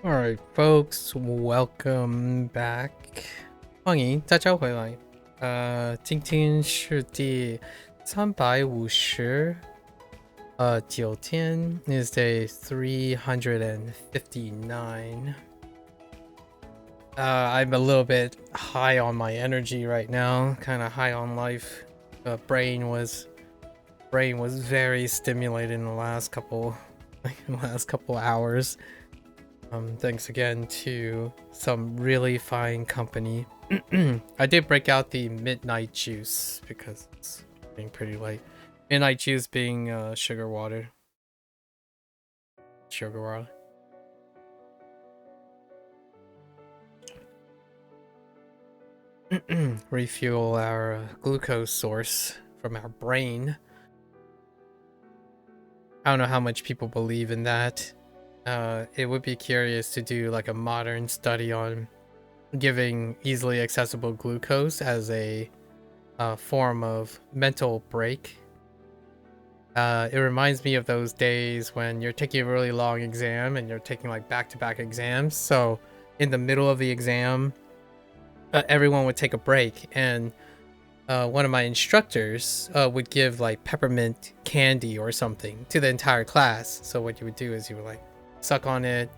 Alright, folks, welcome back. 欢迎大家回来。今天是第3509天 is day 359. I'm a little bit high on my energy right now, kind of high on life. Brain was very stimulated in the last couple hours. Thanks again to some really fine company. I did break out the midnight juice because it's getting pretty late. Midnight juice being sugar water. Refuel our glucose source from our brain. I don't know how much people believe in that. It would be curious to do like a modern study on giving easily accessible glucose as a form of mental break. It reminds me of those days when you're taking a really long exam and you're taking like back-to-back exams. So in the middle of the exam, everyone would take a break, and one of my instructors would give like peppermint candy or something to the entire class. So what you would do is you would like suck on it,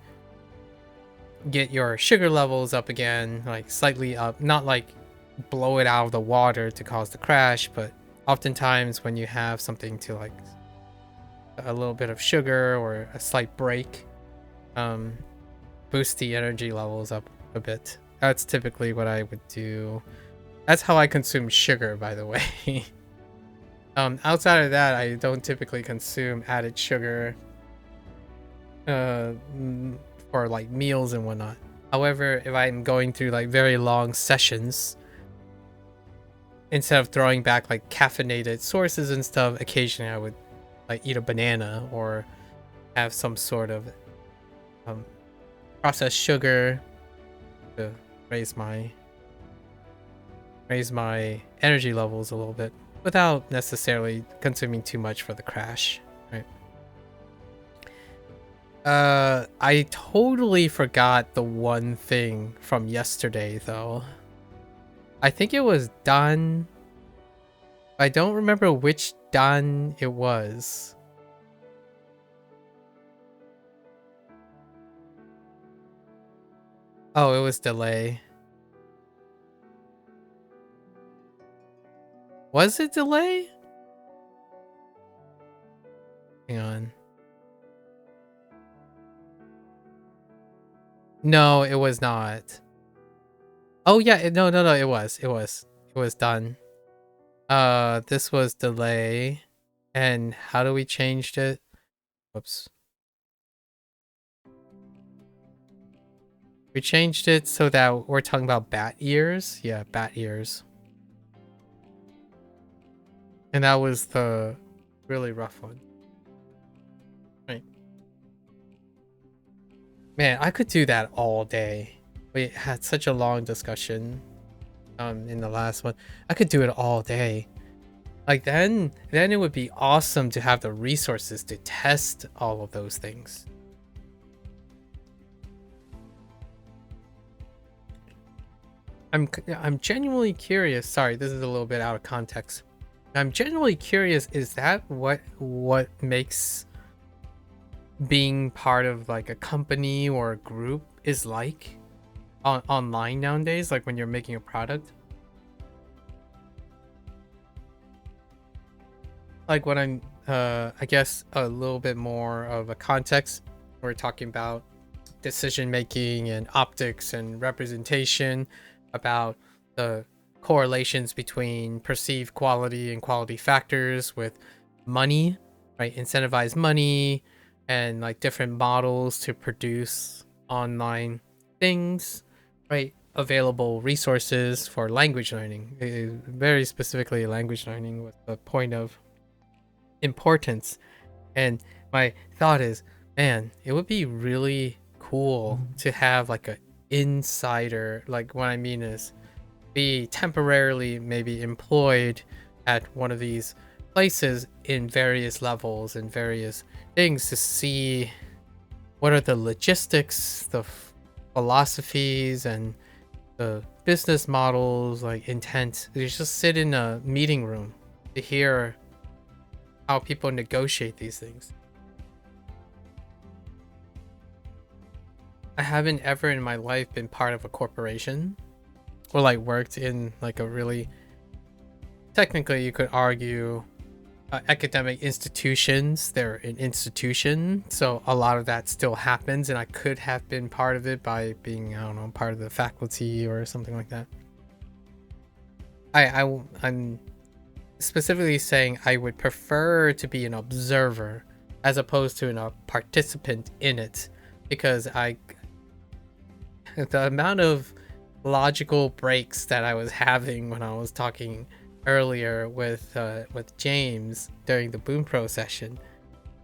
get your sugar levels up again, like slightly up, not like blow it out of the water to cause the crash, but oftentimes when you have something to like a little bit of sugar or a slight break, boost the energy levels up a bit. That's typically what I would do. That's how I consume sugar, by the way. Outside of that, I don't typically consume added sugar for like meals and whatnot. However, if I'm going through like very long sessions, instead of throwing back like caffeinated sources and stuff, occasionally I would like eat a banana or have some sort of processed sugar to raise my energy levels a little bit without necessarily consuming too much for the crash, right? I totally forgot the one thing from yesterday though. I think it was done. I don't remember which done it was. Oh, it was delay. Was it delay? Hang on. No, it was not. Oh yeah, no, it was done. This was delay. And how do we change it? Whoops. We changed it so that we're talking about bat ears. Yeah, bat ears. And that was the really rough one. Right. Man, I could do that all day. We had such a long discussion in the last one. I could do it all day. Like then it would be awesome to have the resources to test all of those things. I'm genuinely curious. Sorry, this is a little bit out of context. I'm genuinely curious, is that what makes being part of like a company or a group is like online nowadays, like when you're making a product? Like when I'm I guess a little bit more of a context, we're talking about decision making and optics and representation, about the correlations between perceived quality and quality factors with money, right? Incentivize money and like different models to produce online things, right? Available resources for language learning, very specifically language learning with the point of importance. And my thought is, man, it would be really cool to have like a insider, like what I mean is be temporarily maybe employed at one of these places in various levels and various things to see what are the logistics, the philosophies, and the business models, like intent. You just sit in a meeting room to hear how people negotiate these things. I haven't ever in my life been part of a corporation or like worked in like a really, technically you could argue, academic institutions. They're an institution, so a lot of that still happens, and I could have been part of it by being, I don't know, part of the faculty or something like that. I'm specifically saying I would prefer to be an observer as opposed to a participant in it, because the amount of logical breaks that I was having when I was talking earlier with James during the Boom Pro session,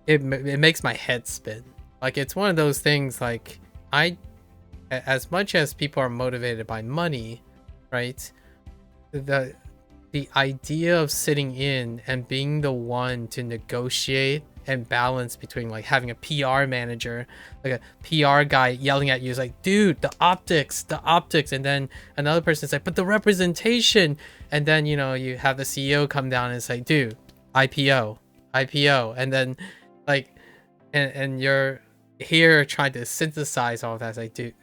it makes my head spin. Like, it's one of those things, like, as much as people are motivated by money, right, the idea of sitting in and being the one to negotiate and balance between like having a PR manager, like a PR guy yelling at you is like, dude, the optics, and then another person's like, but the representation, and then, you know, you have the CEO come down and say, dude, IPO, and then like, and you're here trying to synthesize all of that. It's like, dude,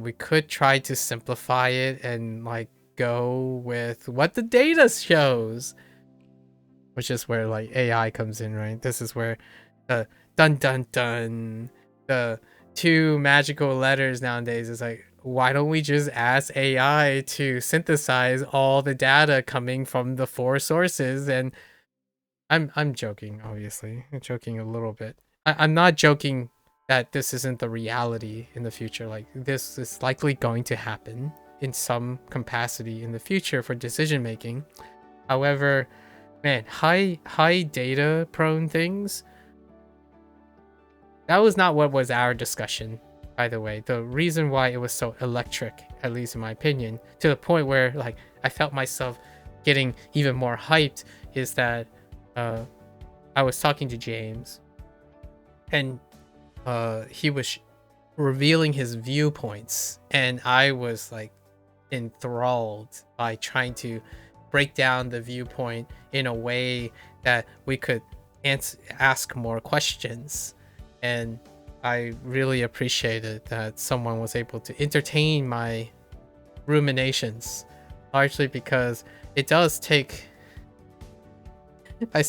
we could try to simplify it and like go with what the data shows, which is where like AI comes in, right? This is where the dun dun dun, the two magical letters nowadays is like, why don't we just ask AI to synthesize all the data coming from the 4 sources? And I'm joking, obviously. I'm joking a little bit. I'm not joking that this isn't the reality in the future. Like, this is likely going to happen in some capacity in the future for decision making. However, man, high data prone things, that was not what was our discussion, by the way. The reason why it was so electric, at least in my opinion, to the point where like I felt myself getting even more hyped, is that I was talking to James, and he was revealing his viewpoints, and I was like enthralled by trying to break down the viewpoint in a way that we could ask more questions. And I really appreciated that someone was able to entertain my ruminations, largely because it does take, I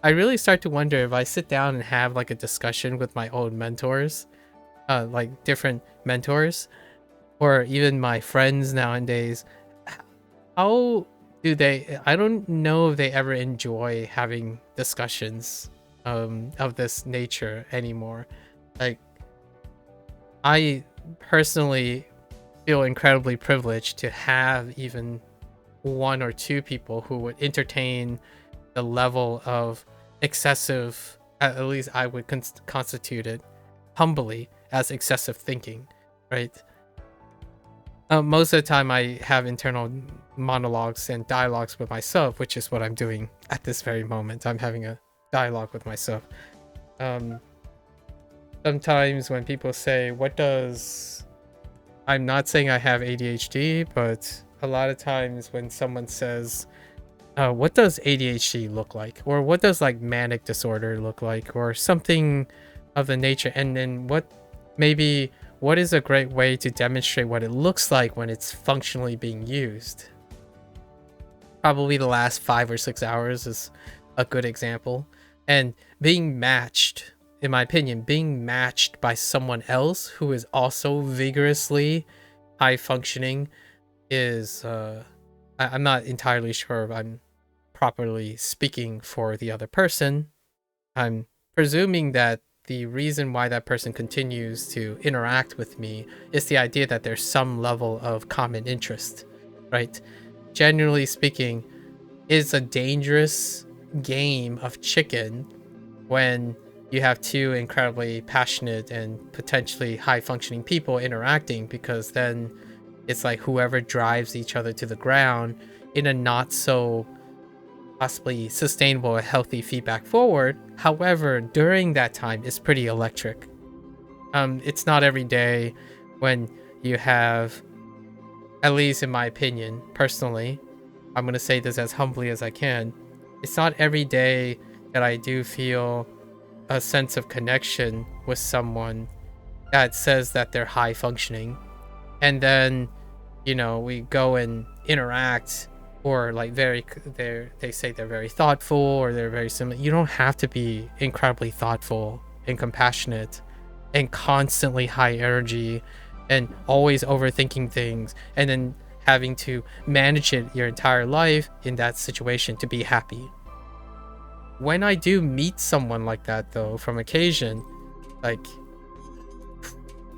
really start to wonder if I sit down and have like a discussion with my old mentors, like different mentors, or even my friends nowadays, how do they, I don't know if they ever enjoy having discussions of this nature anymore. Like, I personally feel incredibly privileged to have even 1 or 2 people who would entertain the level of excessive, at least I would constitute it humbly as excessive thinking, right? Most of the time I have internal monologues and dialogues with myself, which is what I'm doing at this very moment. I'm having a dialogue with myself. Sometimes when people say, I'm not saying I have ADHD, but a lot of times when someone says, what does ADHD look like? Or what does like manic disorder look like? Or something of the nature. And then what is a great way to demonstrate what it looks like when it's functionally being used? Probably the last 5 or 6 hours is a good example. And being matched, in my opinion, being matched by someone else who is also vigorously high functioning is, I'm not entirely sure if I'm properly speaking for the other person. I'm presuming that the reason why that person continues to interact with me is the idea that there's some level of common interest, right? Generally speaking, it's a dangerous game of chicken when you have 2 incredibly passionate and potentially high functioning people interacting, because then it's like whoever drives each other to the ground in a not so possibly sustainable or healthy feedback forward However, during that time, it's pretty electric. It's not every day when you have, at least in my opinion, personally, I'm going to say this as humbly as I can. It's not every day that I do feel a sense of connection with someone that says that they're high functioning. And then, we go and interact, or like they say they're very thoughtful or they're very similar. You don't have to be incredibly thoughtful and compassionate and constantly high energy and always overthinking things and then having to manage it your entire life in that situation to be happy. When I do meet someone like that, though, from occasion, like,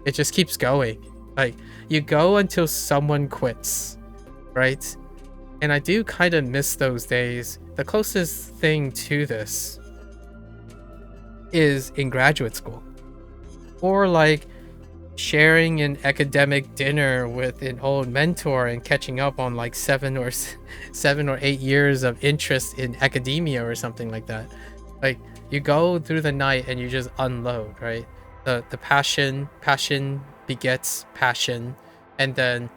it just keeps going. Like, you go until someone quits, right? And I do kind of miss those days. The closest thing to this is in graduate school, or like sharing an academic dinner with an old mentor and catching up on like 7 or 8 years of interest in academia or something like that. Like, you go through the night and you just unload, right? The passion begets passion, and then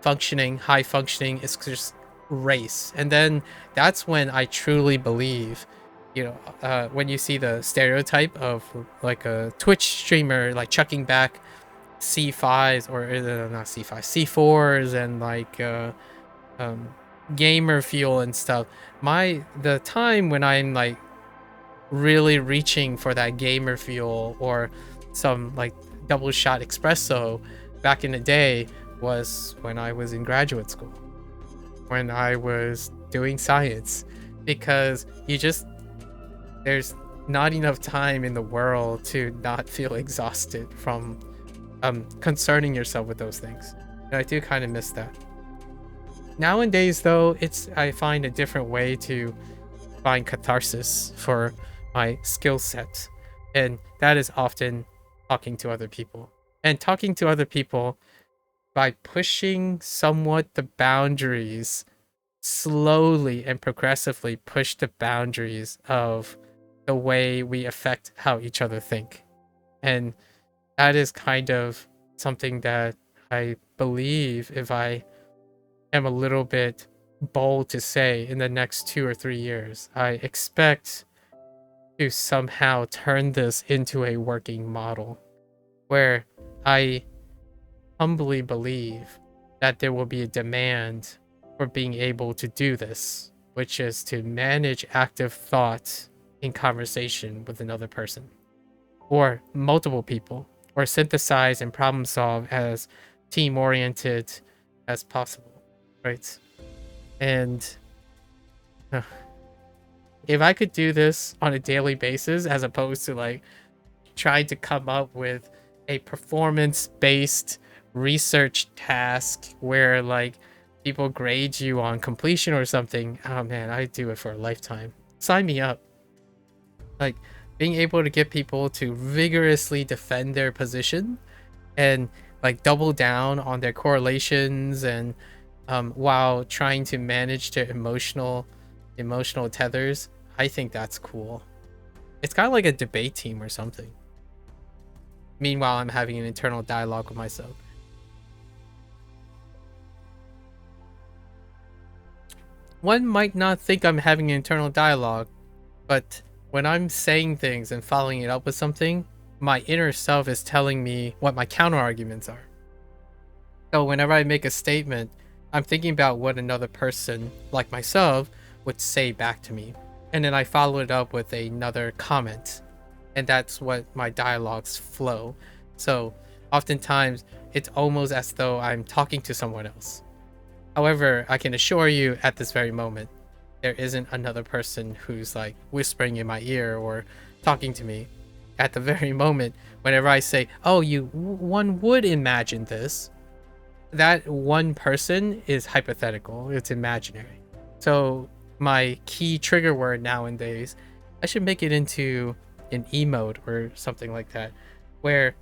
high functioning is just race. And then that's when I truly believe, when you see the stereotype of like a Twitch streamer like chucking back C5s, or not C5, C4s, and like gamer fuel and stuff. The time when I'm like really reaching for that gamer fuel or some like double shot espresso back in the day was when I was in graduate school, when I was doing science, because there's not enough time in the world to not feel exhausted from concerning yourself with those things. And I do kind of miss that. Nowadays, though, I find a different way to find catharsis for my skill set, and that is often talking to other people. And talking to other people by pushing somewhat the boundaries, slowly and progressively push the boundaries of the way we affect how each other think. And that is kind of something that I believe, if I am a little bit bold to say, in the next 2 or 3 years, I expect to somehow turn this into a working model where I humbly believe that there will be a demand for being able to do this, which is to manage active thought in conversation with another person or multiple people, or synthesize and problem solve as team oriented as possible, right? And if I could do this on a daily basis, as opposed to like trying to come up with a performance based research task where like people grade you on completion or something, oh man, I'd do it for a lifetime. Sign me up. Like, being able to get people to vigorously defend their position and like double down on their correlations, and while trying to manage their emotional tethers, I think that's cool. It's kind of like a debate team or something. Meanwhile, I'm having an internal dialogue with myself. One might not think I'm having an internal dialogue, but when I'm saying things and following it up with something, my inner self is telling me what my counter arguments are. So whenever I make a statement, I'm thinking about what another person, like myself, would say back to me. And then I follow it up with another comment. And that's what my dialogues flow. So oftentimes, it's almost as though I'm talking to someone else. However, I can assure you at this very moment, there isn't another person who's like whispering in my ear or talking to me. At the very moment, whenever I say, oh, one would imagine this, that one person is hypothetical, it's imaginary. So my key trigger word nowadays, I should make it into an emote or something like that, where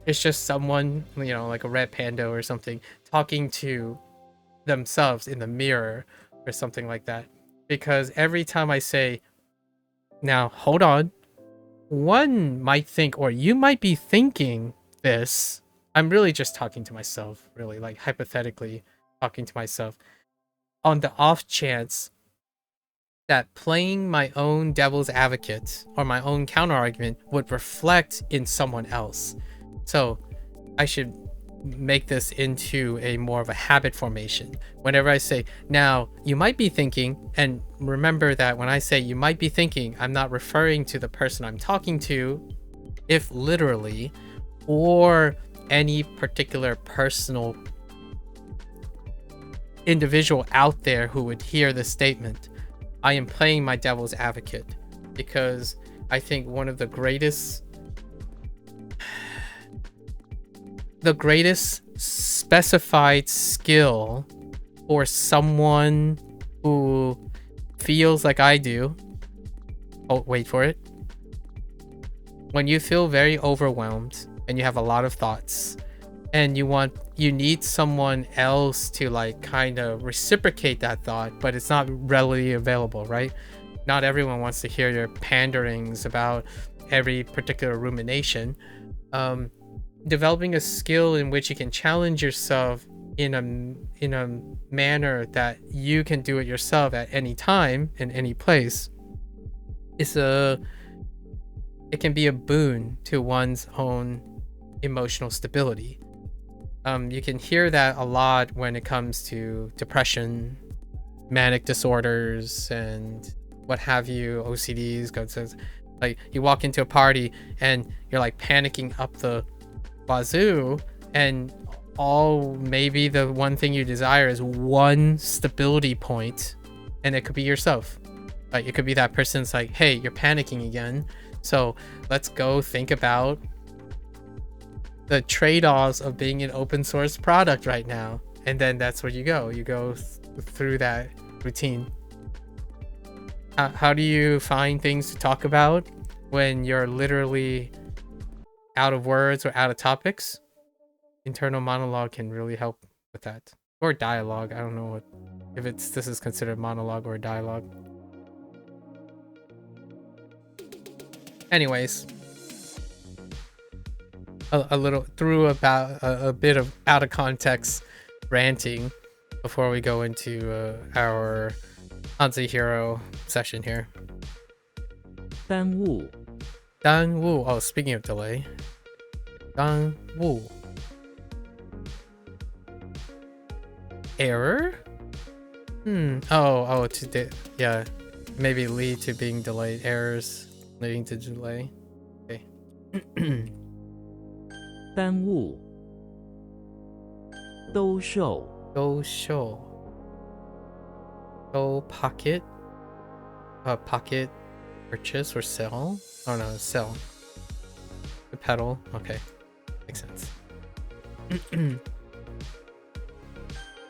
it's just someone, like a red panda or something, talking to themselves in the mirror or something like that. Because every time I say Now, hold on. One might think, or you might be thinking this. I'm really just talking to myself, really, like hypothetically talking to myself. On the off chance that playing my own devil's advocate or my own counter argument would reflect in someone else. So I should make this into a more of a habit formation. Whenever I say, now you might be thinking, and remember that when I say you might be thinking, I'm not referring to the person I'm talking to, if literally, or any particular personal individual out there who would hear this statement. I am playing my devil's advocate because I think one of the greatest specified skill for someone who feels like I do. Oh, wait for it. When you feel very overwhelmed and you have a lot of thoughts and you need someone else to like kind of reciprocate that thought, but it's not readily available, right? Not everyone wants to hear your panderings about every particular rumination. Developing a skill in which you can challenge yourself in a manner that you can do it yourself at any time in any place it can be a boon to one's own emotional stability. You can hear that a lot when it comes to depression, manic disorders, and what have you, OCDs. Like you walk into a party and you're like panicking up the wazoo, and maybe the one thing you desire is one stability point, and it could be yourself. Like it could be that person's like, hey, you're panicking again, so let's go think about the trade-offs of being an open source product right now. And then that's where you go through that routine. How do you find things to talk about when you're literally out of words or out of topics? Internal monologue can really help with that, or dialogue. I don't know if this is considered monologue or dialogue. Anyways, a little through about a bit of out of context ranting before we go into our HanziHero session here. 耽误 Oh, speaking of delay. 耽误 Error? Oh, yeah. Maybe lead to being delayed. Errors leading to delay. Okay. 耽误兜售 Go show. Go pocket. Pocket purchase or sell? Oh no, sell. The pedal. Okay. Makes sense.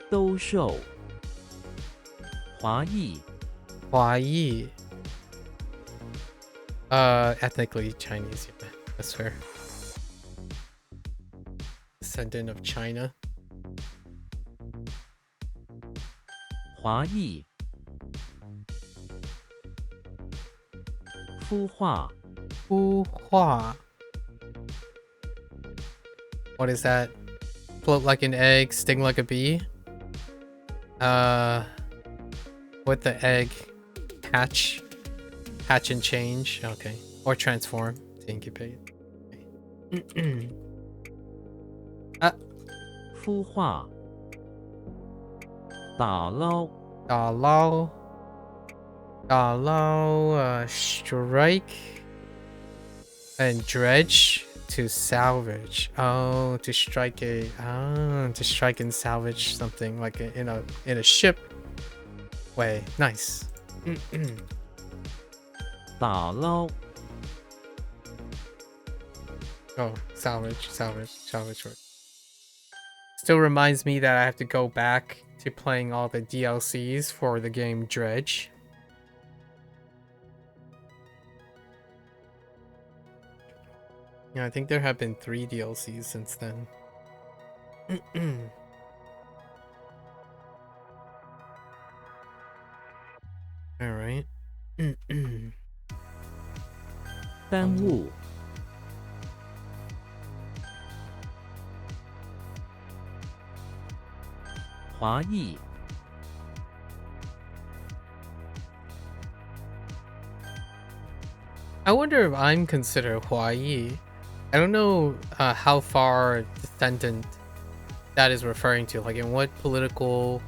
兜售华裔 Hawaii. Ethnically Chinese, yeah, that's fair. Descendant of China. 华裔孵化 Wu Hua. What is that? Float like an egg, sting like a bee? With the egg hatch and change. Okay. Or transform to incubate. Okay. 孵化打捞 打捞 strike and dredge to salvage. Oh, to strike and salvage something like in a ship way. Nice. 打捞 Oh, salvage word. Still reminds me that I have to go back to playing all the DLCs for the game Dredge. Yeah, I think there have been 3 DLCs since then. Alright. 耽误，华裔， I wonder if I'm considered Huayi. I don't know how far descendant that is referring to. Like, in what political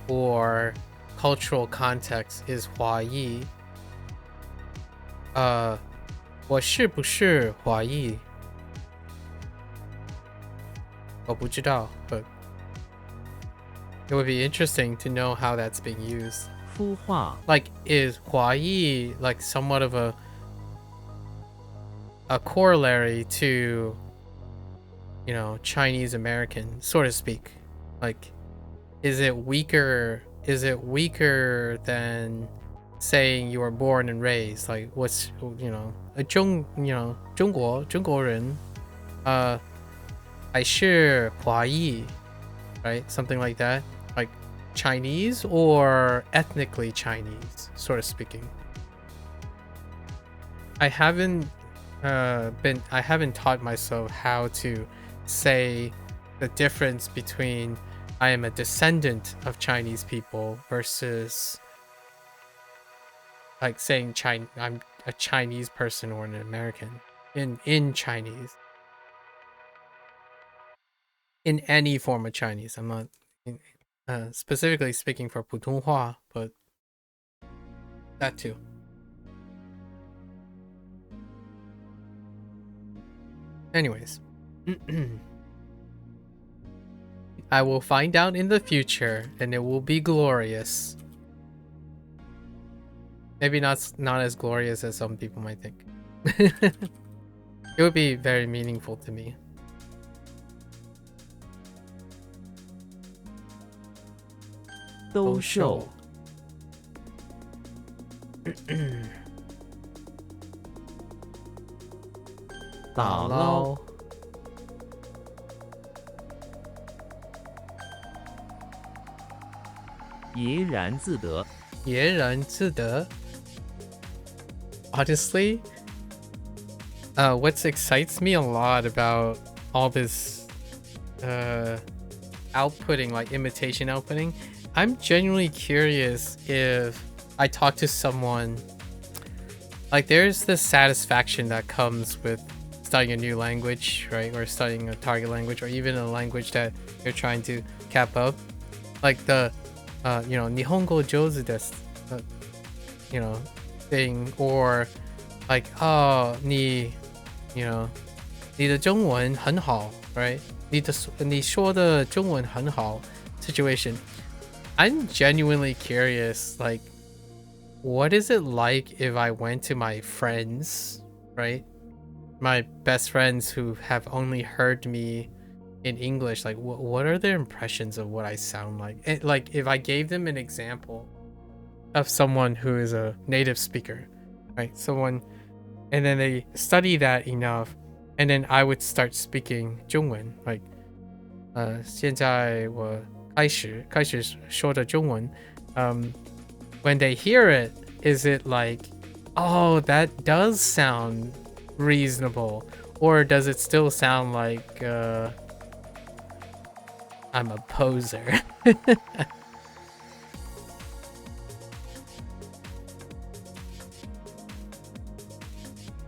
or cultural context is Huayi? 我是不是华裔？我不知道, but it would be interesting to know how that's being used. 孵化， Like, is Huayi like somewhat of a corollary to, you know, Chinese American, so to speak? Like, is it weaker than saying you were born and raised? Like, what's, you know, 中国人还是华裔, right? Something like that. Like Chinese or ethnically Chinese, sort of speaking. I haven't taught myself how to say the difference between I am a descendant of Chinese people versus like saying I'm a Chinese person or an American in Chinese. In any form of Chinese. I'm not specifically speaking for 普通话, but that too. Anyways. I will find out in the future, and it will be glorious. Maybe not as glorious as some people might think. It would be very meaningful to me. 兜售，打捞，怡然自得，怡然自得. Honestly, what excites me a lot about all this outputting, like imitation outputting, I'm genuinely curious if I talk to someone, like there's this satisfaction that comes with studying a new language, right? Or studying a target language, or even a language that you're trying to cap up. Like the, you know, Nihongo Jozu desu, you know, thing, or like, oh, you know, 你的中文很好, right? 你说的中文很好 situation. I'm genuinely curious, like, what is it like if I went to my friends, right? My best friends who have only heard me in English, like, what are their impressions of what I sound like? And, like, if I gave them an example of someone who is a native speaker, right? Someone, and then they study that enough, and then I would start speaking 中文, like, 现在我开始说的中文. When they hear it, is it like, oh, that does sound reasonable, or does it still sound like I'm a poser?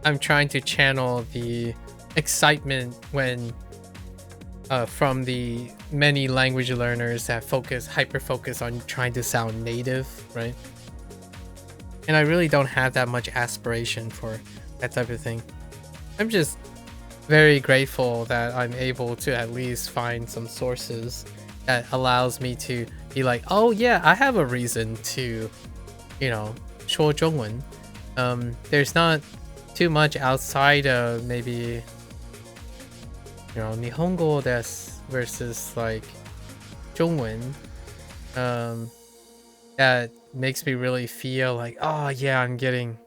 I'm trying to channel the excitement when from the many language learners that hyper focus on trying to sound native, right? And I really don't have that much aspiration for that type of thing. I'm just very grateful that I'm able to at least find some sources that allows me to be like, oh yeah, I have a reason to, you know, 说中文. There's not too much outside of maybe, you know, 日本語です versus like 中文, that makes me really feel like, oh yeah, I'm getting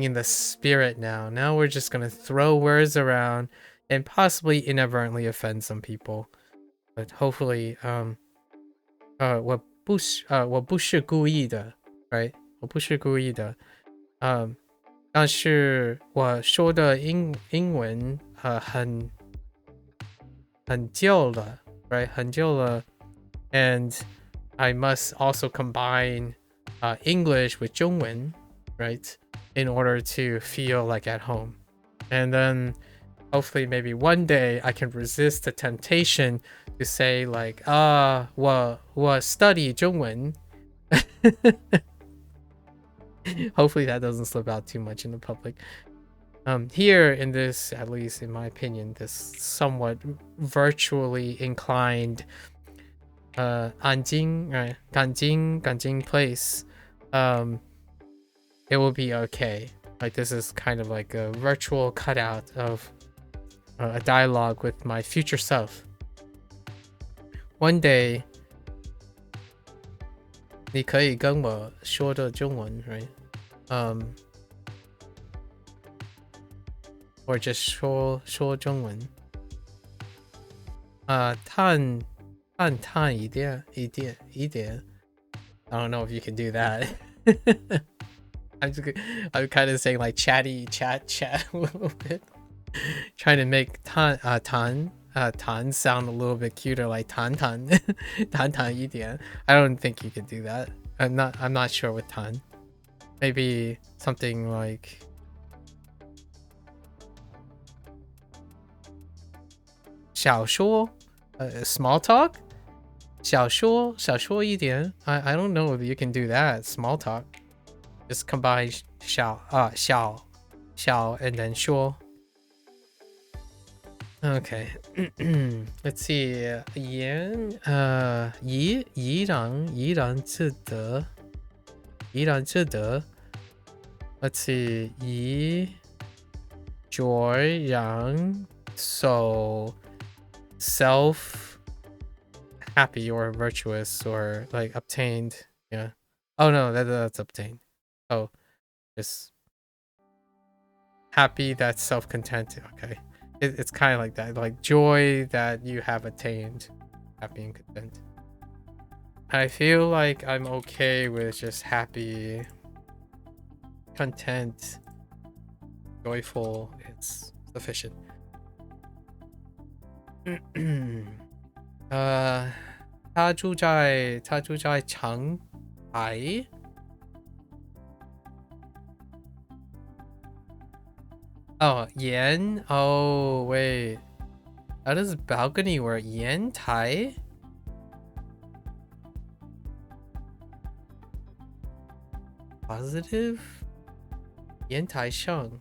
in the spirit now. Now we're just gonna throw words around and possibly inadvertently offend some people, but hopefully, 我不是故意的, right? 我不是故意的.但是我说的英文很旧了 right 很旧了 and I must also combine English with 中文 right in order to feel like at home and then hopefully maybe one day I can resist the temptation to say like 我 study 中文 hopefully that doesn't slip out too much in the public here in this, at least in my opinion, this somewhat virtually inclined ganjing place, it will be okay. Like this is kind of like a virtual cutout of a dialogue with my future self. One day, 你可以跟我说的中文 right? Or just 说中文探一点 I don't know if you can do that. I'm kind of saying like chat a little bit. Trying to make 谈 sound a little bit cuter, like 谈一点 I don't think you can do that. I'm not sure with 谈 Maybe something like 小说 small talk 小说一点 I don't know if you can do that. Small talk. Just combine 小 and then 说 Okay. Let's see. 怡然自得 Let's see. 卓然 so self happy or virtuous or like obtained. Yeah. Oh no, that's obtained. Oh, just happy that's self-content. Okay. It's kind of like that, like joy that you have attained, happy and content. I feel like I'm okay with just happy, content, joyful. It's sufficient. 他住在长海 Oh, Yan? Oh, wait. How does balcony work? Yan Tai? Positive? Yan Tai Sheng.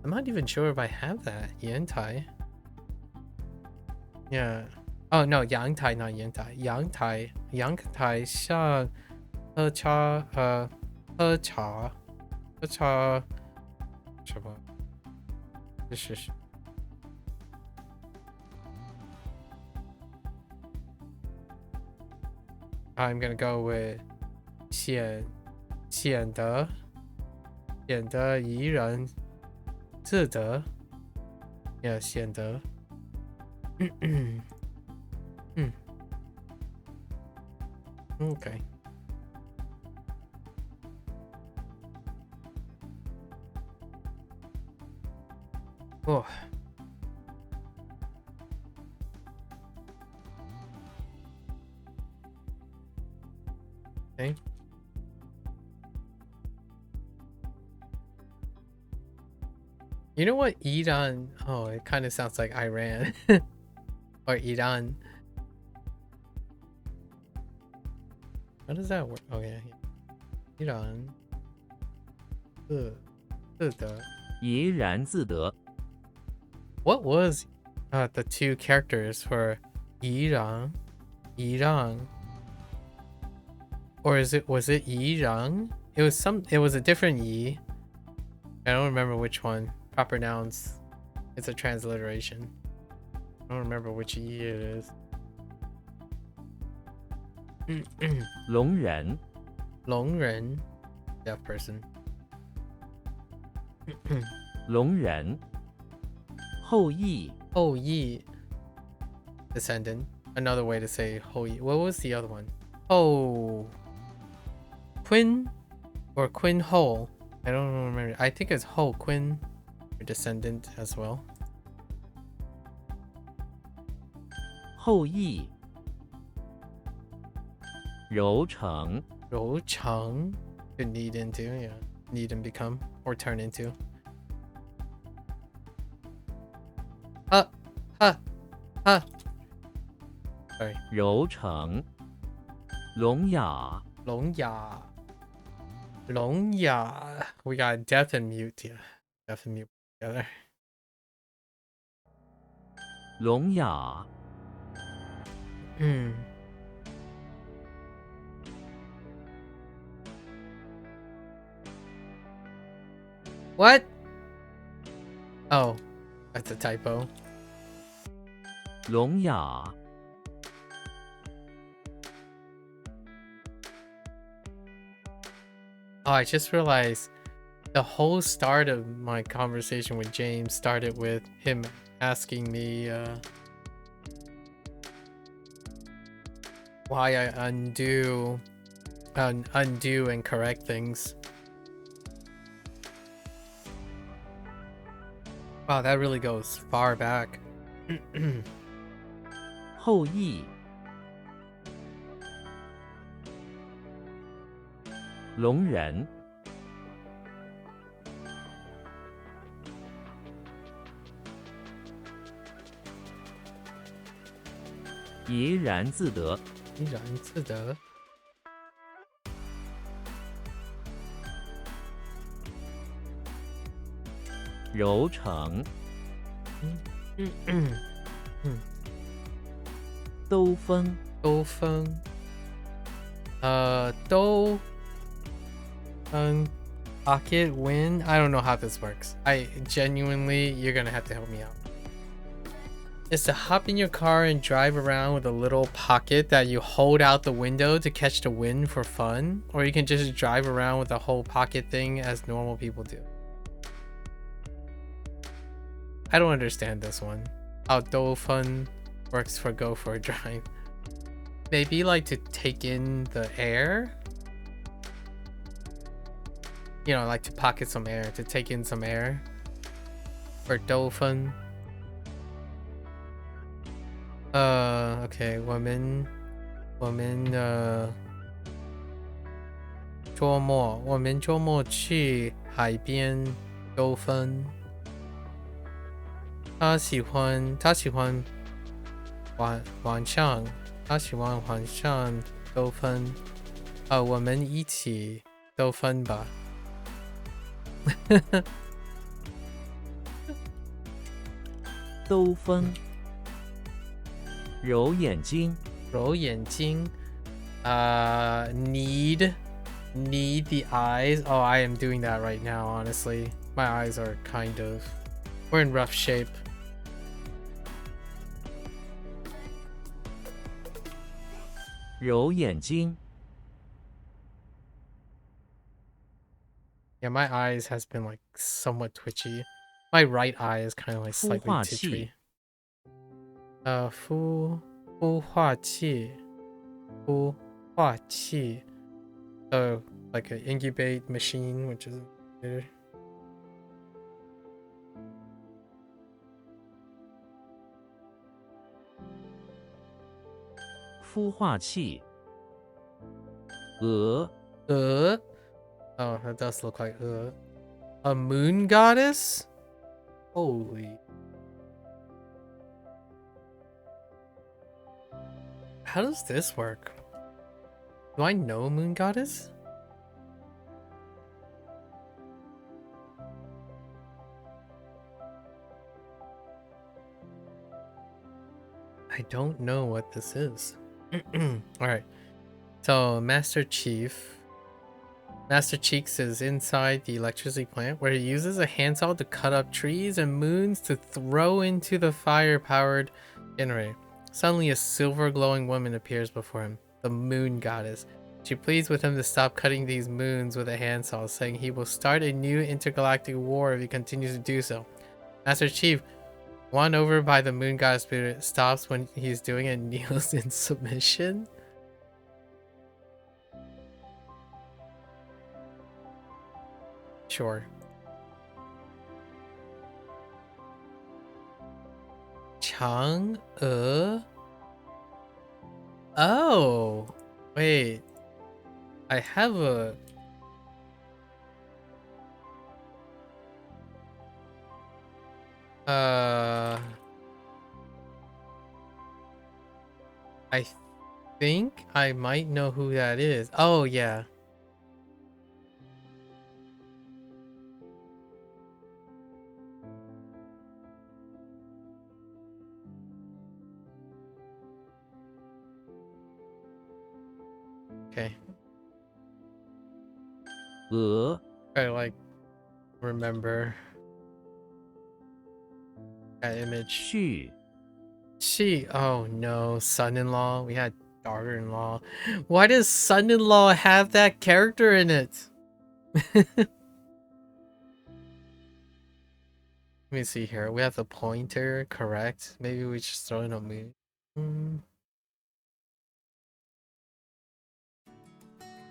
I'm not even sure if I have that. Yan Tai. Yeah. Oh, no. Yang Tai, not Yan Tai. Yang Tai. Yang Tai Sheng. 喝茶什么 This is I'm gonna go with 显得怡然自得 Yeah, 显得Okay. Oh. Okay. You know what? Iran. Oh, it kind of sounds like Iran or Iran. How does that work? Oh yeah. Iran. 自得. 怡然自得 What was the two characters for Iran? Or was it Yirang? It was a different Yi. I don't remember which one. Proper nouns. It's a transliteration. I don't remember which Yi it is. 聋人 Longren. Deaf person. 聋人后羿 Oh Yi. Descendant. Another way to say Ho Yi. What was the other one? Oh. Quinn or Quinn Ho. I don't remember. I think it's Ho Quinn, her descendant as well. 后羿，柔成，柔成 could knead into, yeah. Knead and become or turn into. Sorry. 柔成，聋哑，聋哑. We got deaf and mute, yeah. Deaf and mute together. 聋哑， What? Oh, that's a typo. 聋哑， Oh, I just realized the whole start of my conversation with James started with him asking me why I undo and correct things. Wow, that really goes far back. 后羿，聋人，怡然自得，怡然自得. 柔成，兜风，兜风. Pocket win. I don't know how this works. I genuinely, you're gonna have to help me out. Is to hop in your car and drive around with a little pocket that you hold out the window to catch the wind for fun, or you can just drive around with a whole pocket thing as normal people do. I don't understand this one. How do fun works for go for a drive. Maybe like to take in the air. You know, like to pocket some air, to take in some air. For do fun. Okay, 我们周末去海边兜风。他喜欢晚上兜风。我们一起兜风吧。兜风，揉眼睛，揉眼睛. Knead the eyes. Oh, I am doing that right now, honestly. My eyes are kind of, we're in rough shape. 揉眼睛， Yeah, my eyes has been like somewhat twitchy. My right eye is kind of like slightly 孵化器， titchy. 孵化器. Like an incubate machine, which is a 孵化器，鹅， Oh, that does look like a moon goddess? Holy. How does this work? Do I know a moon goddess? I don't know what this is. Alright. So, Master Cheeks is inside the electricity plant where he uses a handsaw to cut up trees and moons to throw into the fire-powered generator. Suddenly, a silver glowing woman appears before him, the moon goddess. She pleads with him to stop cutting these moons with a handsaw, saying he will start a new intergalactic war if he continues to do so. Master Chief, won over by the moon goddess spirit, stops when he's doing it and kneels in submission. sure. Chang'e. Oh, wait. I have a. I think I might know who that is. Oh, yeah. Okay. I like remember that image. 续 Oh no, son-in-law. We had daughter-in-law. Why does son-in-law have that character in it? Let me see here. We have the pointer, correct? Maybe we just throw in a move.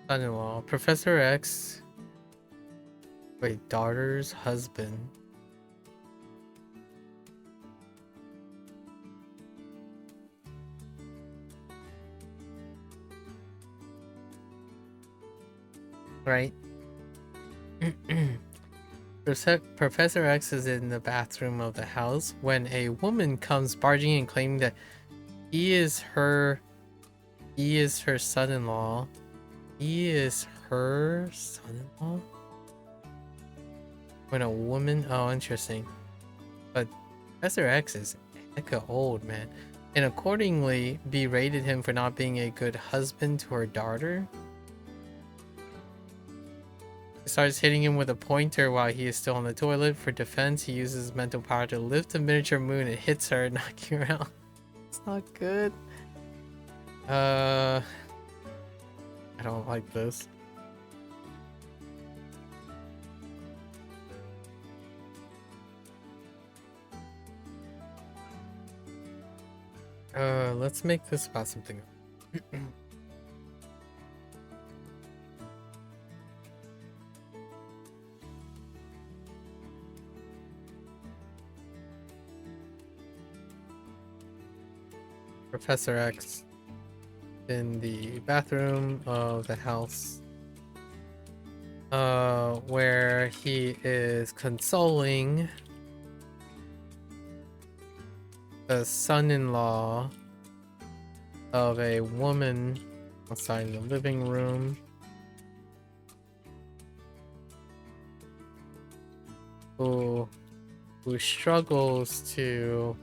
Son-in-law. Professor X. Wait, daughter's husband. Right? Professor X is in the bathroom of the house when a woman comes barging in claiming that he is her son-in-law. He is her son-in-law? When a woman... Oh, interesting. But Professor X is hecka old, man. And accordingly berated him for not being a good husband to her daughter. He starts hitting him with a pointer while he is still on the toilet. For defense, he uses his mental power to lift a miniature moon and hits her, knocking her out. It's not good. I don't like this. Let's make this about something. Professor X in the bathroom of the house, where he is consoling the son-in-law of a woman outside in the living room. Who struggles to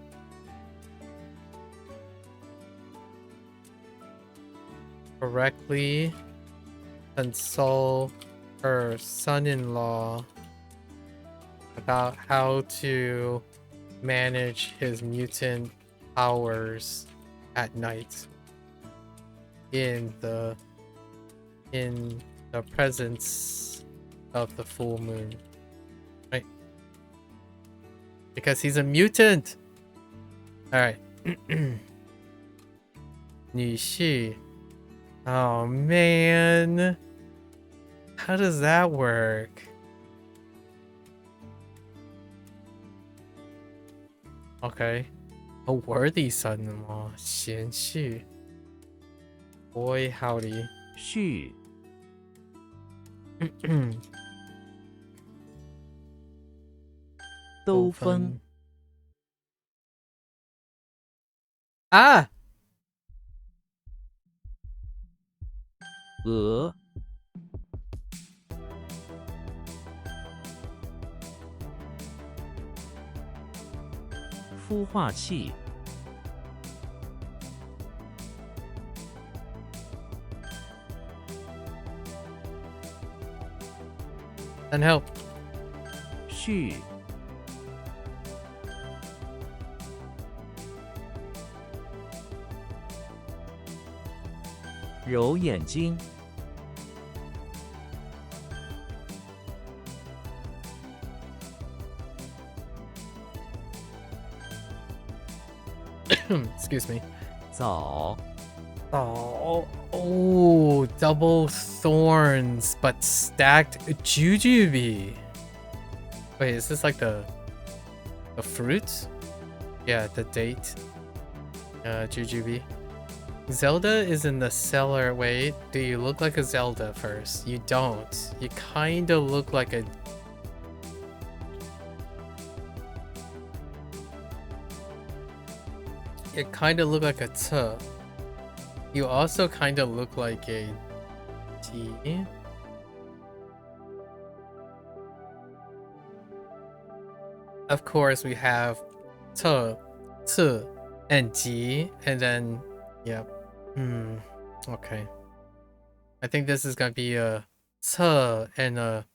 correctly console her son-in-law about how to manage his mutant powers at night in the presence of the full moon, right? Because he's a mutant. All right. 女婿. Oh man, how does that work? Okay, a worthy son-in-law, 贤婿. Boy howdy. 续 兜风 Ah! 鹅 孵化器 And help. 续 揉眼睛 Excuse me. 枣 Oh, double thorns, but stacked jujube. Wait, is this like the fruit? Yeah, the date. Jujube. Zelda is in the cellar. Wait, do you look like a Zelda first? You don't. You kind of look like a... You kind of look like a T. You also kind of look like a T. Of course, we have T, T, and G, and then, yep. Okay. I think this is gonna be a T and a,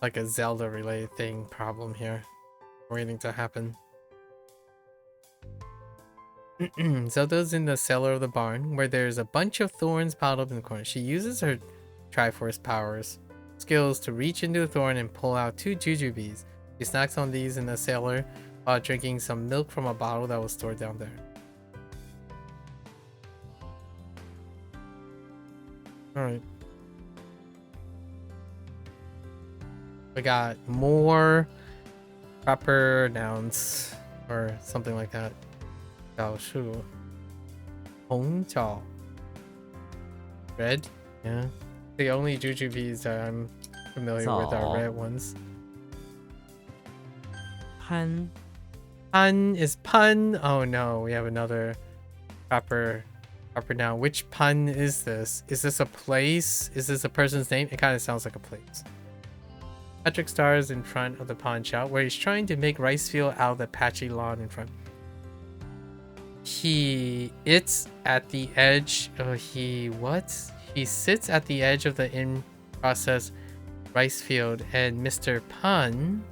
like a Zelda related thing problem here. Waiting to happen. Zelda's in the cellar of the barn, where there's a bunch of thorns piled up in the corner. She uses her Triforce powers skills to reach into the thorn and pull out 2 jujubes. She snacks on these in the cellar while drinking some milk from a bottle that was stored down there. Alright. We got more proper nouns or something like that. 小树 红枣 red, yeah. The only jujubes that I'm familiar with are red ones. Pan. Pun is pun. Oh no, we have another proper noun. Which pun is this? Is this a place? Is this a person's name? It kind of sounds like a place. Patrick stars in front of the pawn shop where he's trying to make rice field out of the patchy lawn in front. It's at the edge. He sits at the edge of the in-process rice field, and Mr. Pun,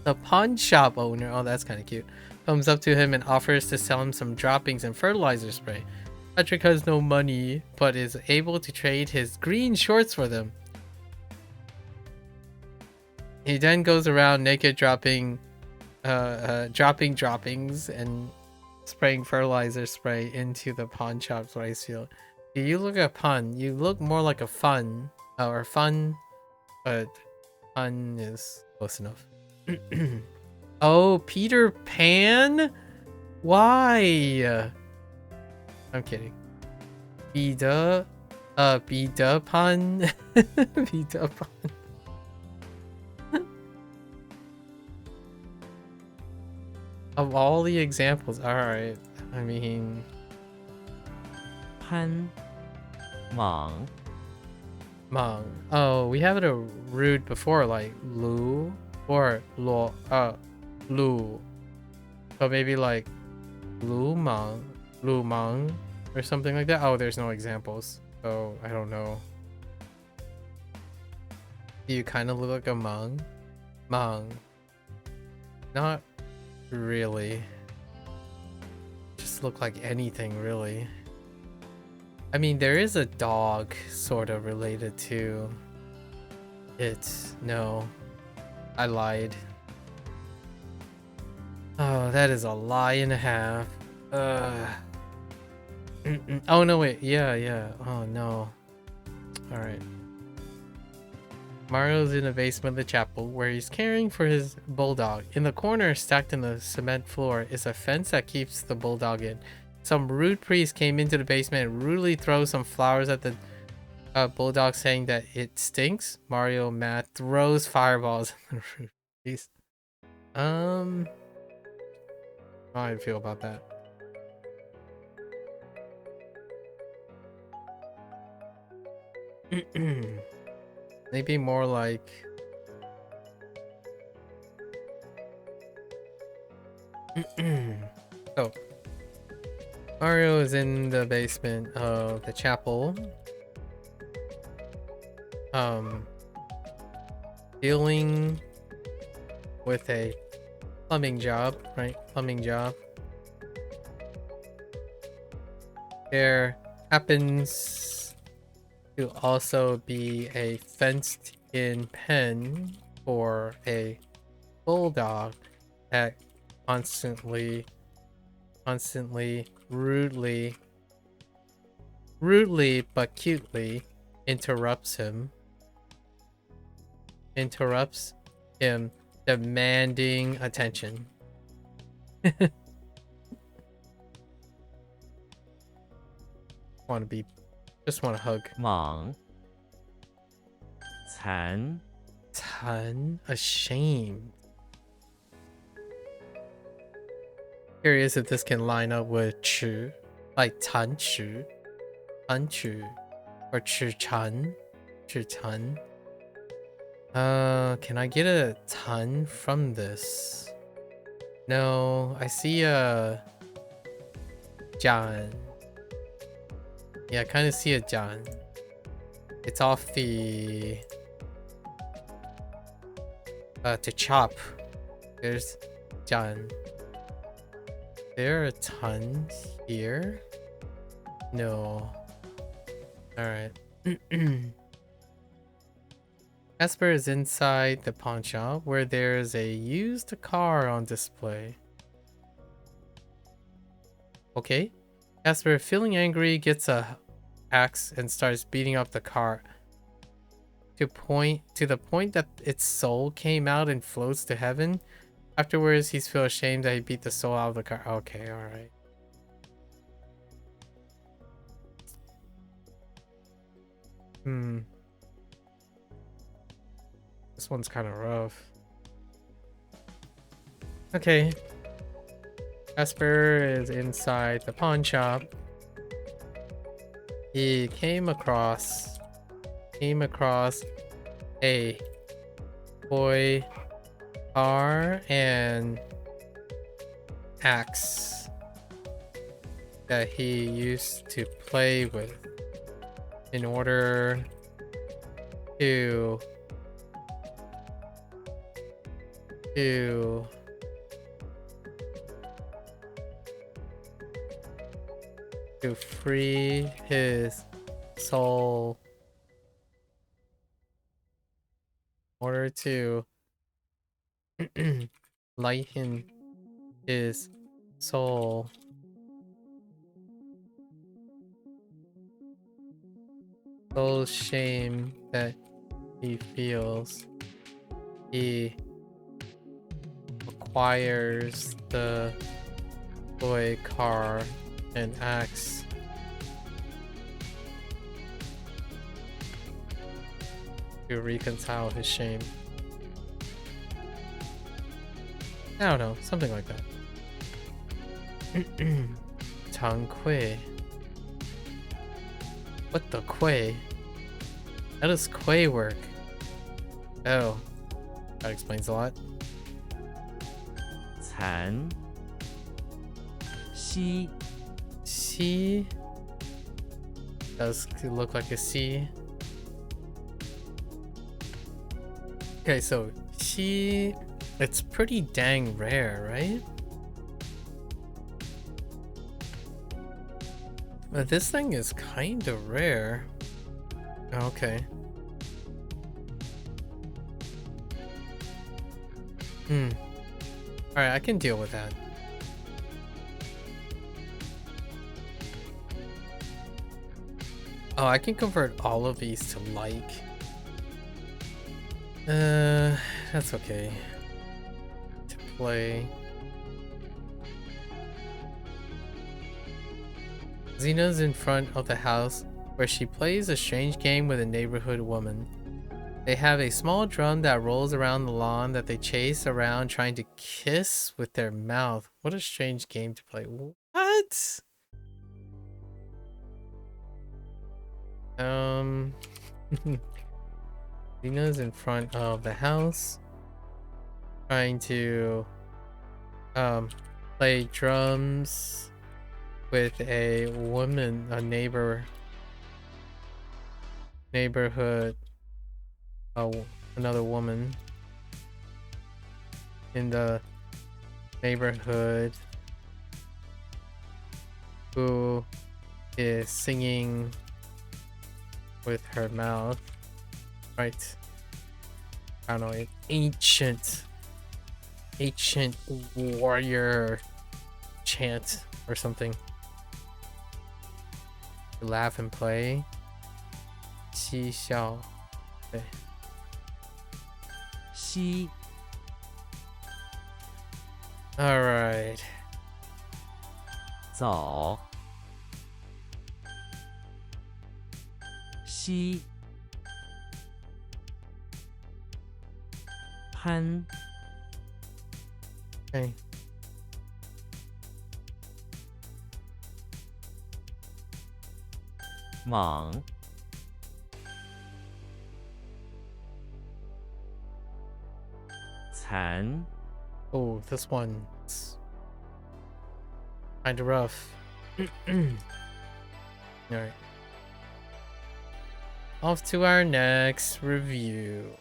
the pawn shop owner, oh that's kind of cute, comes up to him and offers to sell him some droppings and fertilizer spray. Patrick has no money, but is able to trade his green shorts for them. He then goes around naked dropping droppings and spraying fertilizer spray into the pawn shop's rice field. You look at Pun. You look more like a fun or fun, but Pun is close enough. Oh, Peter Pan? Why? I'm kidding. Bida Pun. Bida Pun. Of all the examples, alright. I mean... Pan. Mang. Mang. Oh, we have it a root before, like Lu or Lu. Lu. So maybe like Lu Mang or something like that. Oh, there's no examples. So I don't know. Do you kind of look like a Mang? Mang. Not really. Just look like anything, really. I mean, there is a dog sort of related to it. No, I lied. Oh, that is a lie and a half. Oh no, wait. Yeah. Oh no. Alright. Mario's in the basement of the chapel where he's caring for his bulldog. In the corner, stacked in the cement floor, is a fence that keeps the bulldog in. Some rude priest came into the basement and rudely throws some flowers at the bulldog, saying that it stinks. Mario, mad, throws fireballs at the rude priest. How do I feel about that? Maybe more like... So, Mario is in the basement of the chapel. Dealing with a plumbing job, right? Plumbing job. There happens to also be a fenced-in pen for a bulldog that constantly, rudely but cutely interrupts him demanding attention. Just want to hug. 莽 残 Ton ashamed. Curious if this can line up with chu, like tan chu, or chu chan. Can I get a ton from this? No, I see a Jan. Yeah, I kind of see a Jan. It's off the to chop. There's Jan. There are a ton here. No. All right. Casper is inside the pawn shop where there's a used car on display. Okay. Casper, feeling angry, gets a axe and starts beating up the car to the point that its soul came out and floats to heaven. Afterwards, he's feel ashamed that he beat the soul out of the car. Okay, all right. This one's kind of rough. Okay. Casper is inside the pawn shop. He came across a boy car and axe that he used to play with in order to free his soul, in order to lighten his soul. Soul shame that he feels. He acquires the toy car and axe to reconcile his shame. I don't know, something like that. Tang Kui. What the Kui? How does Kui work? Oh, that explains a lot. 残 西 C does look like a C. Okay, so she, it's pretty dang rare, right? But this thing is kind of rare. Okay. Alright, I can deal with that. Oh, I can convert all of these to like. That's okay. To play. Xena's in front of the house where she plays a strange game with a neighborhood woman. They have a small drum that rolls around the lawn that they chase around trying to kiss with their mouth. What a strange game to play. What? Xena's in front of the house trying to play drums with a woman, a neighborhood, another woman in the neighborhood who is singing with her mouth, right? I don't know, an ancient warrior chant or something. Laugh and play. 嬉笑. Okay. 西 All right. 早西潘 Okay. 莽残 Oh, this one's kind of rough. All right. Off to our next review.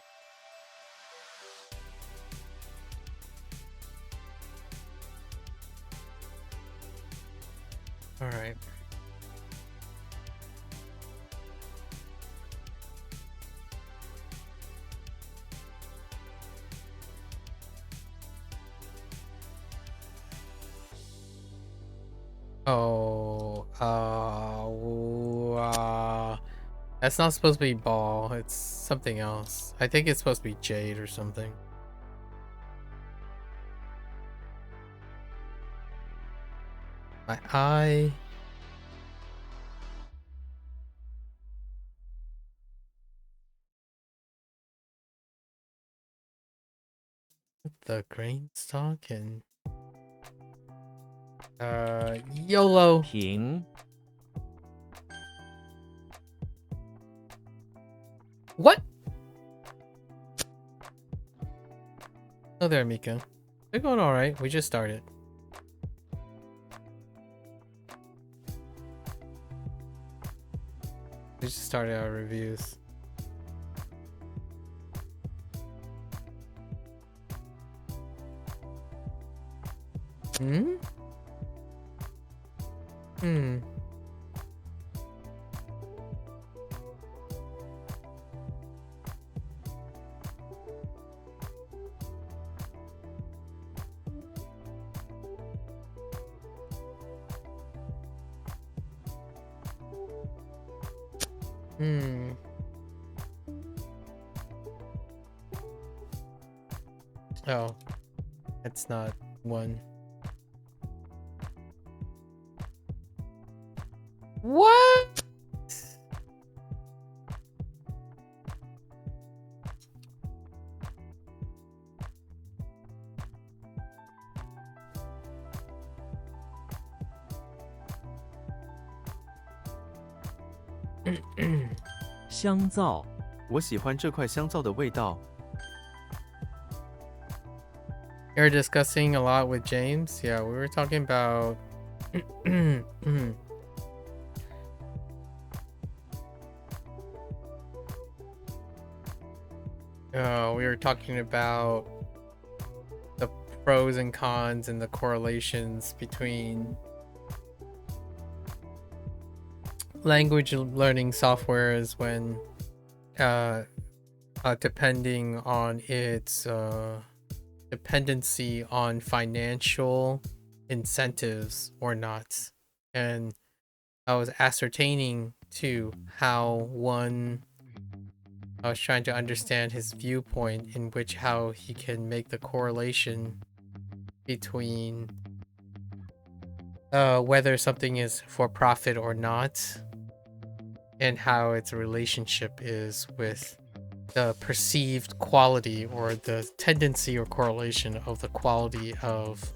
All right. Oh, that's not supposed to be ball. It's something else. I think it's supposed to be jade or something. My eye. The grain stalk and YOLO. 平 What? Oh there, Mika. They're going alright. We just started. We just started our reviews. Hmm? Hmm. Hmm. Oh, that's not one. What? You're 香皂我喜欢这块香皂的味道。 discussing a lot with James. Yeah, we were talking about we were talking about the pros and cons and the correlations between language learning softwares when depending on its dependency on financial incentives or not. And I was ascertaining too how I was trying to understand his viewpoint in which how he can make the correlation between whether something is for profit or not, and how its relationship is with the perceived quality or the tendency or correlation of the quality of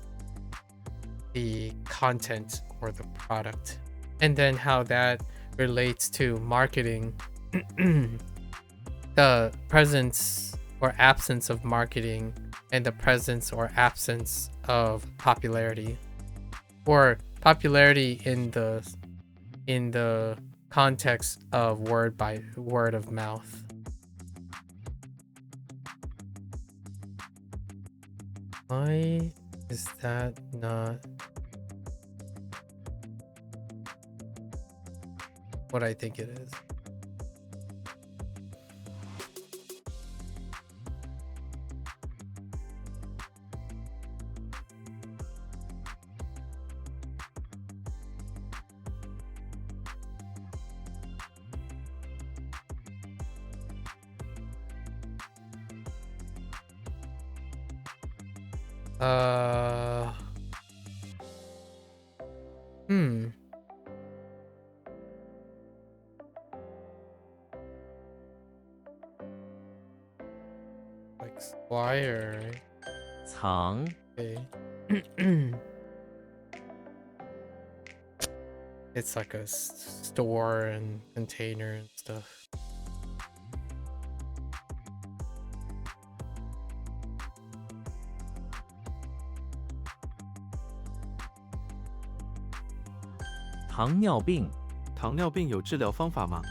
the content or the product, and then how that relates to marketing. The presence or absence of marketing and the presence or absence of popularity, or popularity in the context of word of mouth. Why is that not what I think it is? Hmm. Like Squire, right? 藏 Okay. It's like a store and container and stuff. 糖尿病糖尿病有治疗方法吗？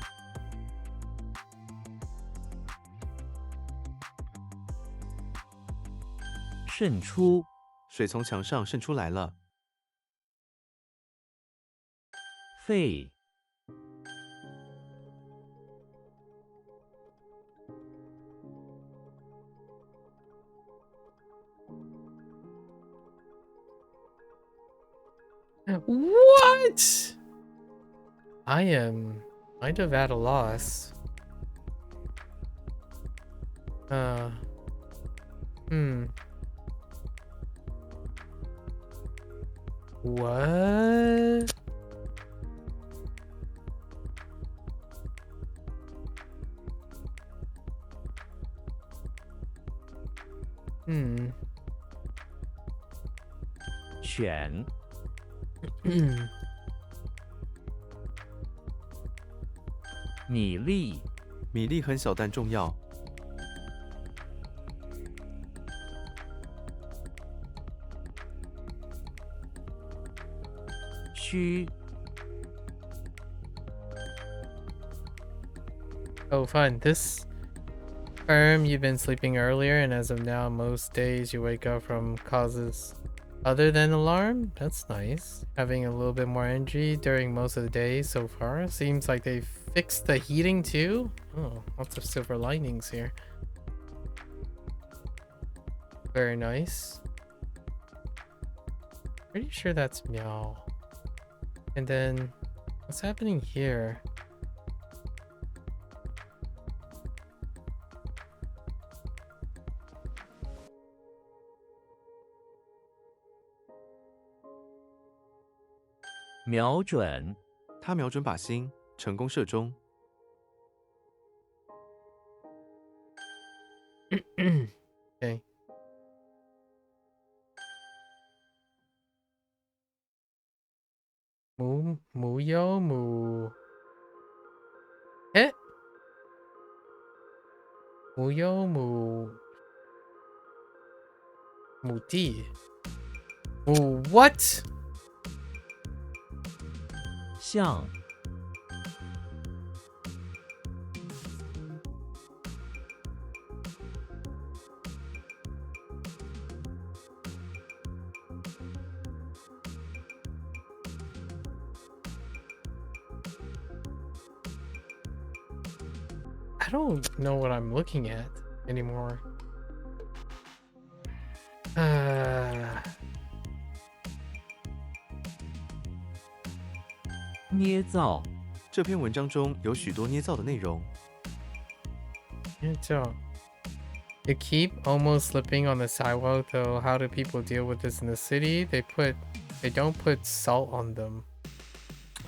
渗出水从墙上渗出来了。肺 What? I am kind of at a loss. Uh, hmm. What? Hmm. 犬 米粒米粒很小但重要。须 Oh, fun. This term, you've been sleeping earlier, and as of now, most days you wake up from causes other than alarm. That's nice. Having a little bit more energy during most of the day so far. Seems like they fixed the heating too. Oh, lots of silver linings here. Very nice. Pretty sure that's meow. And then, what's happening here? "瞄准他瞄准靶心，成功射中。Okay. Muyo mu. Eh? Muyo mu. Muti. What? 像 I don't know what I'm looking at anymore. Uh, 捏造这篇文章中有许多捏造的内容。 They keep almost slipping on the sidewalk though. How do people deal with this in the city? They don't put salt on them.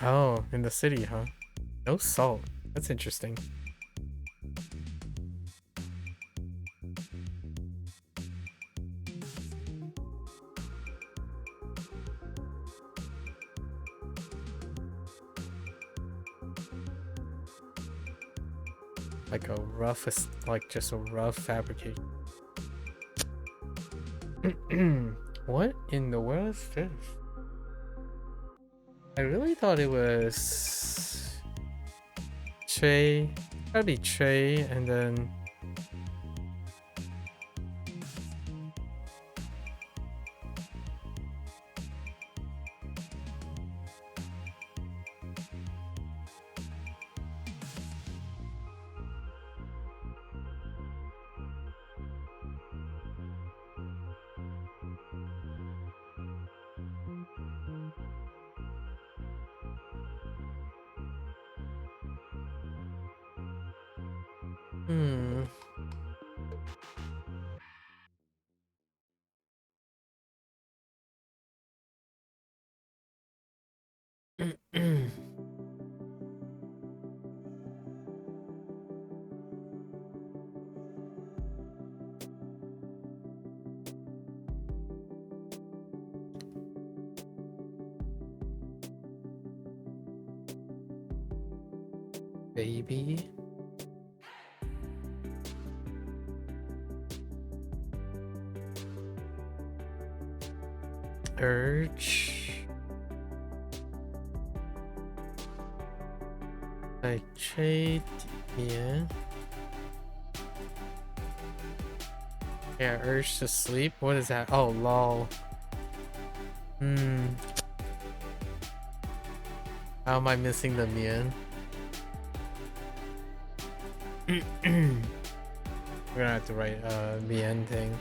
Oh, in the city, huh? No salt. That's interesting. Like a rough, like just a rough fabrication. What in the world is this? I really thought it was Trey. Gotta be Trey, and then hmm. Baby. Urge. I trade. Yeah. Yeah, urge to sleep. What is that? Oh, lol. How am I missing the mian? We're gonna have to write mian thing.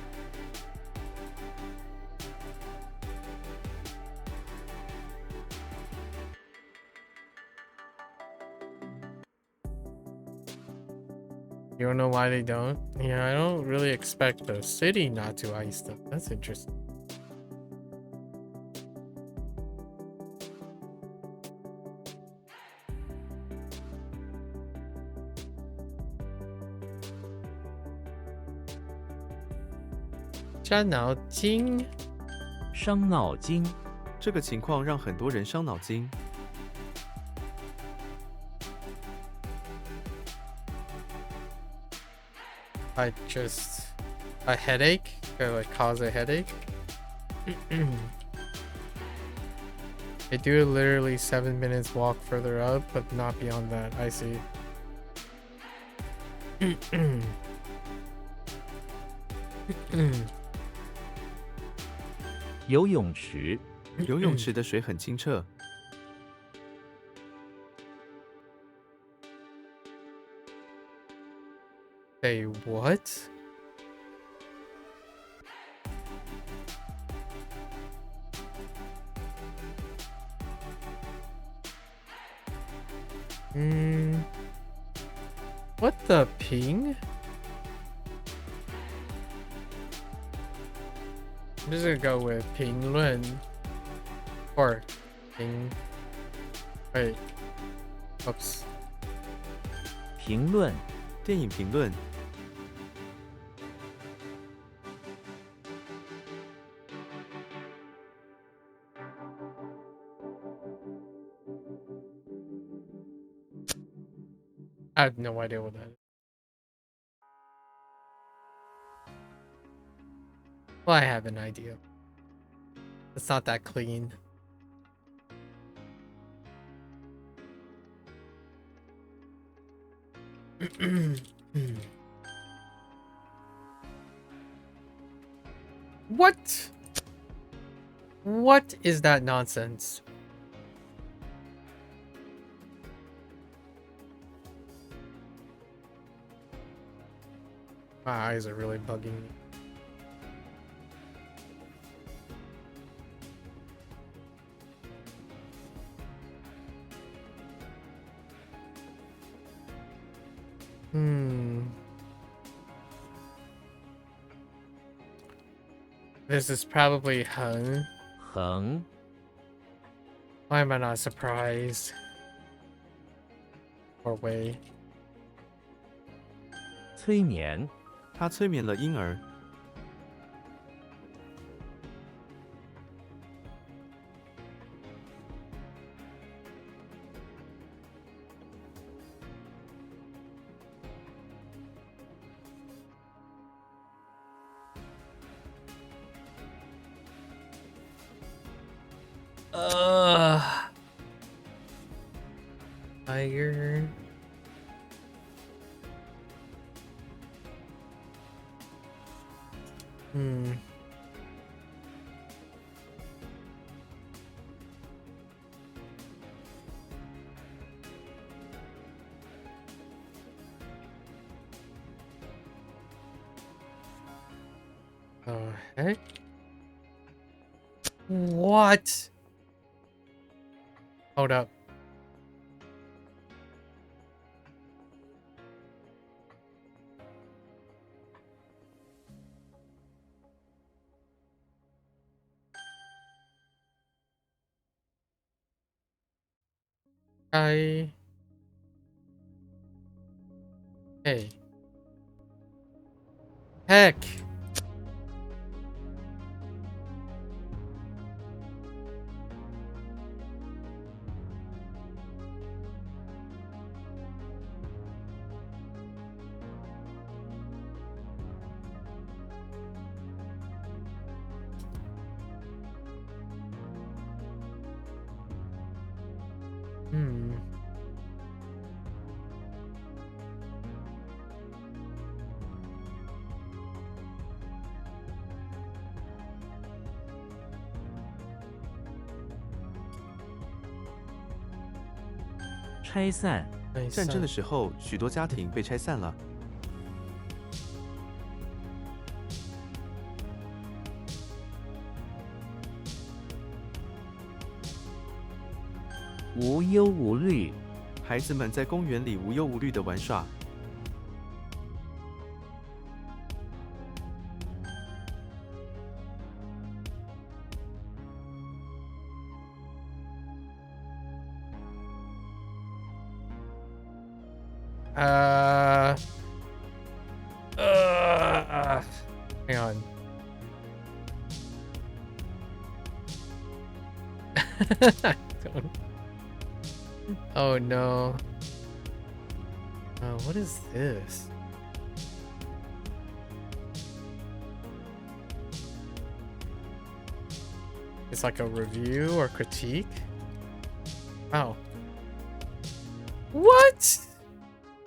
You don't know why they don't? Yeah, I don't really expect the city not to ice them. That's interesting.伤脑筋。伤脑筋。这个情况让很多人伤脑筋。A headache? Or like cause a headache? I do literally 7 minutes walk further up, but not beyond that. I see. 游泳池。游泳池的水很清澈。Say what? What the ping? I'm just gonna go with 评论 or 评 wait oops 评论。电影评论。I have no idea what that is. Well, I have an idea. It's not that clean. What? What is that nonsense? My eyes are really bugging me. This is probably Heng. 横。 Why am I not surprised? Or Wei. 催眠。他催眠了婴儿。Tiger. Oh, heck? What? Hold up. I. Hey. Heck. Hmm.拆散，战争的时候，许多家庭被拆散了。无忧无虑，孩子们在公园里无忧无虑地玩耍。Hang on. Oh no. What is this? It's like a review or critique? Oh. What?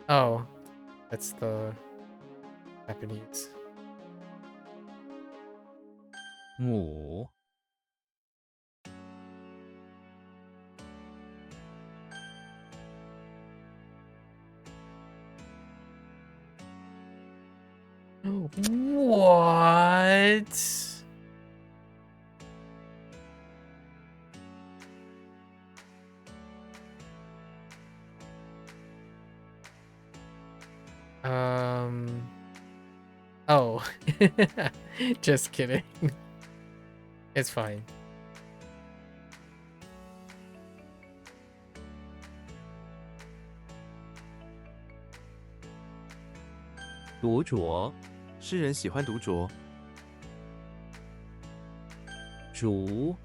Oh, that's the Japanese. 母， What? Oh. Just kidding. It's fine. 独酌，诗人喜欢独酌。竹，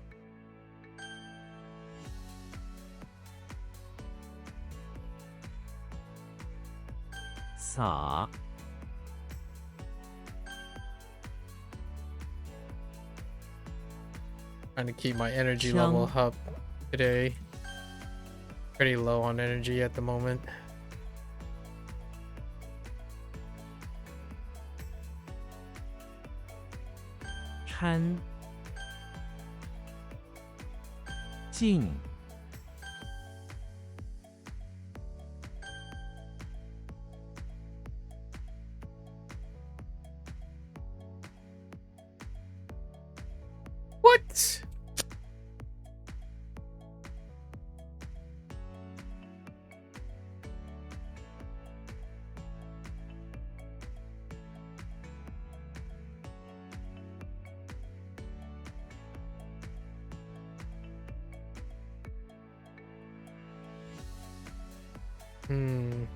洒， Trying to keep my energy level up today. Pretty low on energy at the moment. 掺，进， What? Hmm.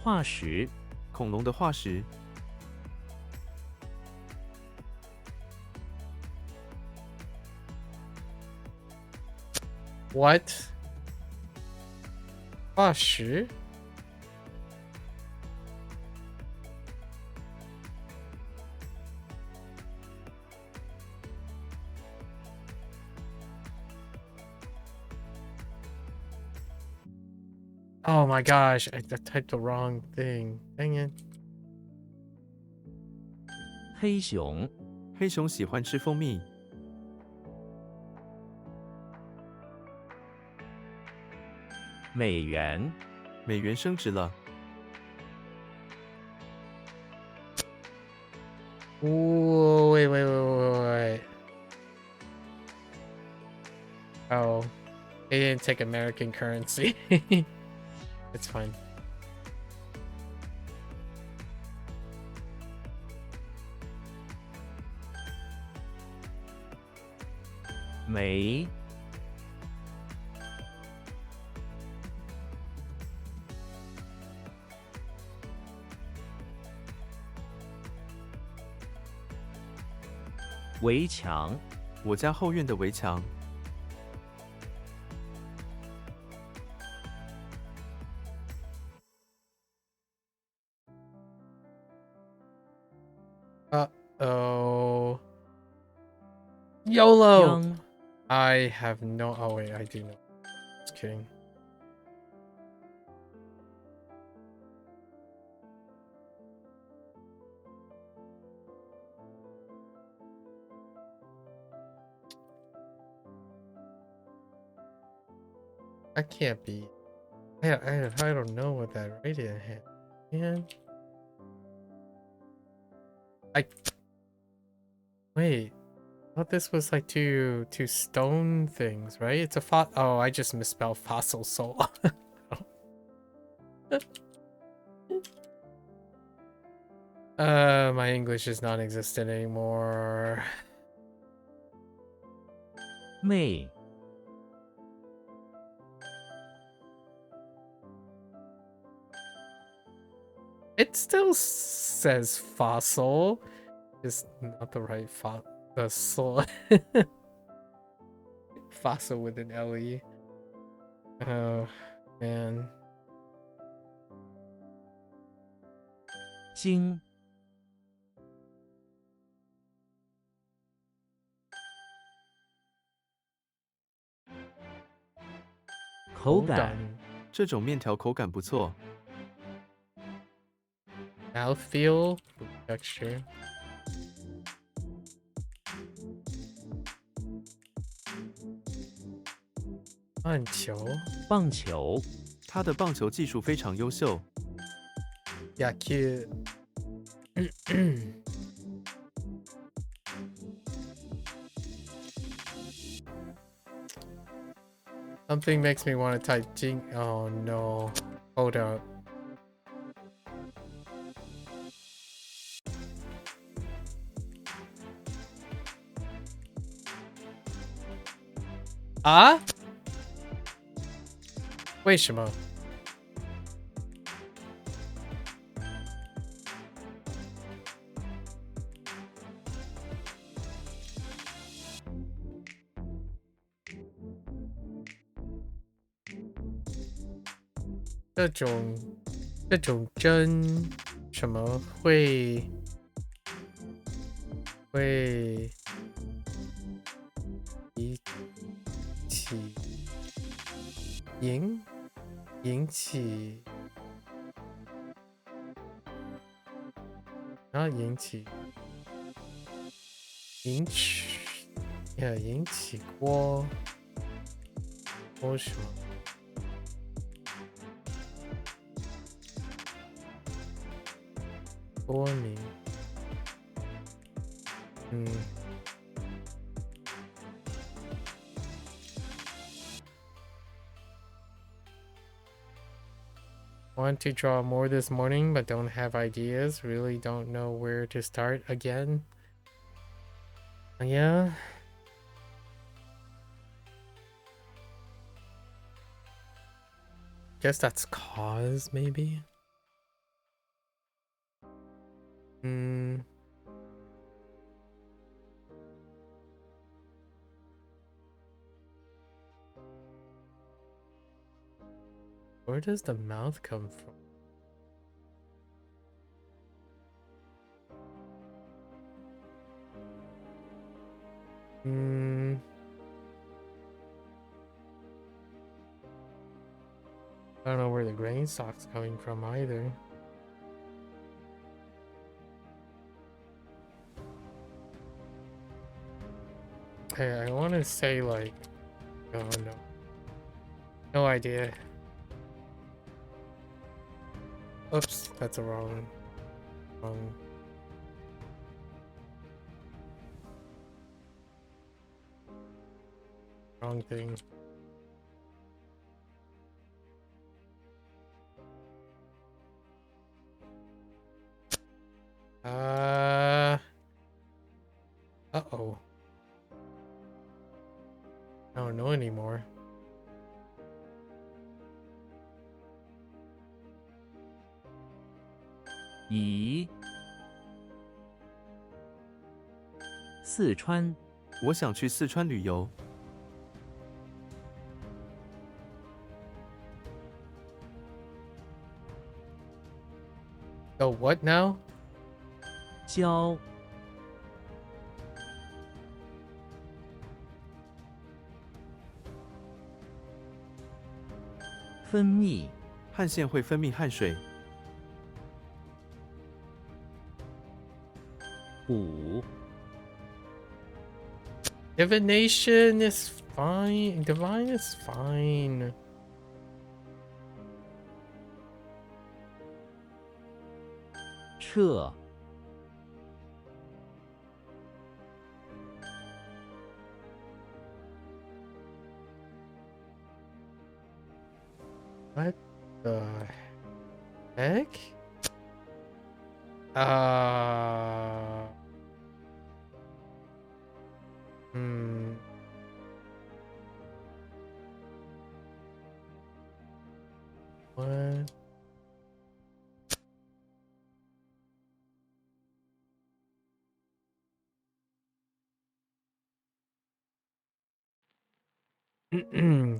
化石，恐龙的化石， What? 化石? Oh my gosh, I typed the wrong thing. Dang it. 黑熊，黑熊喜欢吃蜂蜜。美元，美元升值了。 Ooh, wait. Oh, they didn't take American currency. It's fine. 煤，围墙，我家后院的围墙。Uh-oh. YOLO! 央 I have no... Oh, wait, I do know. Just kidding. That can't be. I don't know what that right had. Man. Wait. I thought this was like two stone things, right? It's a oh, I just misspelled fossil soul. My English is non-existent anymore. 妹 It still says fossil, just not the right the soul. Fossil with an LE. Oh man. 经口感 这种面条口感不错。 Mouthfeel, texture. 棒球棒球，他的棒球技术非常优秀。 野球 Something makes me want to type Jing. Oh no. Hold up. Ah? 为什么？这种针什么会引起引起然后引起过什么？多名，Want to draw more this morning, but don't have ideas. Really don't know where to start again. Yeah. Guess that's cause, maybe. Where does the mouth come from? I don't know where the grain stalk's coming from either. Hey, I want to say like, oh no, no idea. Oops, that's a wrong thing. Uh-oh. I don't know anymore. 四川，我想去四川旅游。 Oh, what now? 交，分泌，汗腺会分泌汗水，补， Divination is fine. Divine is fine. 撤， What the heck? Uh. Hmm. What?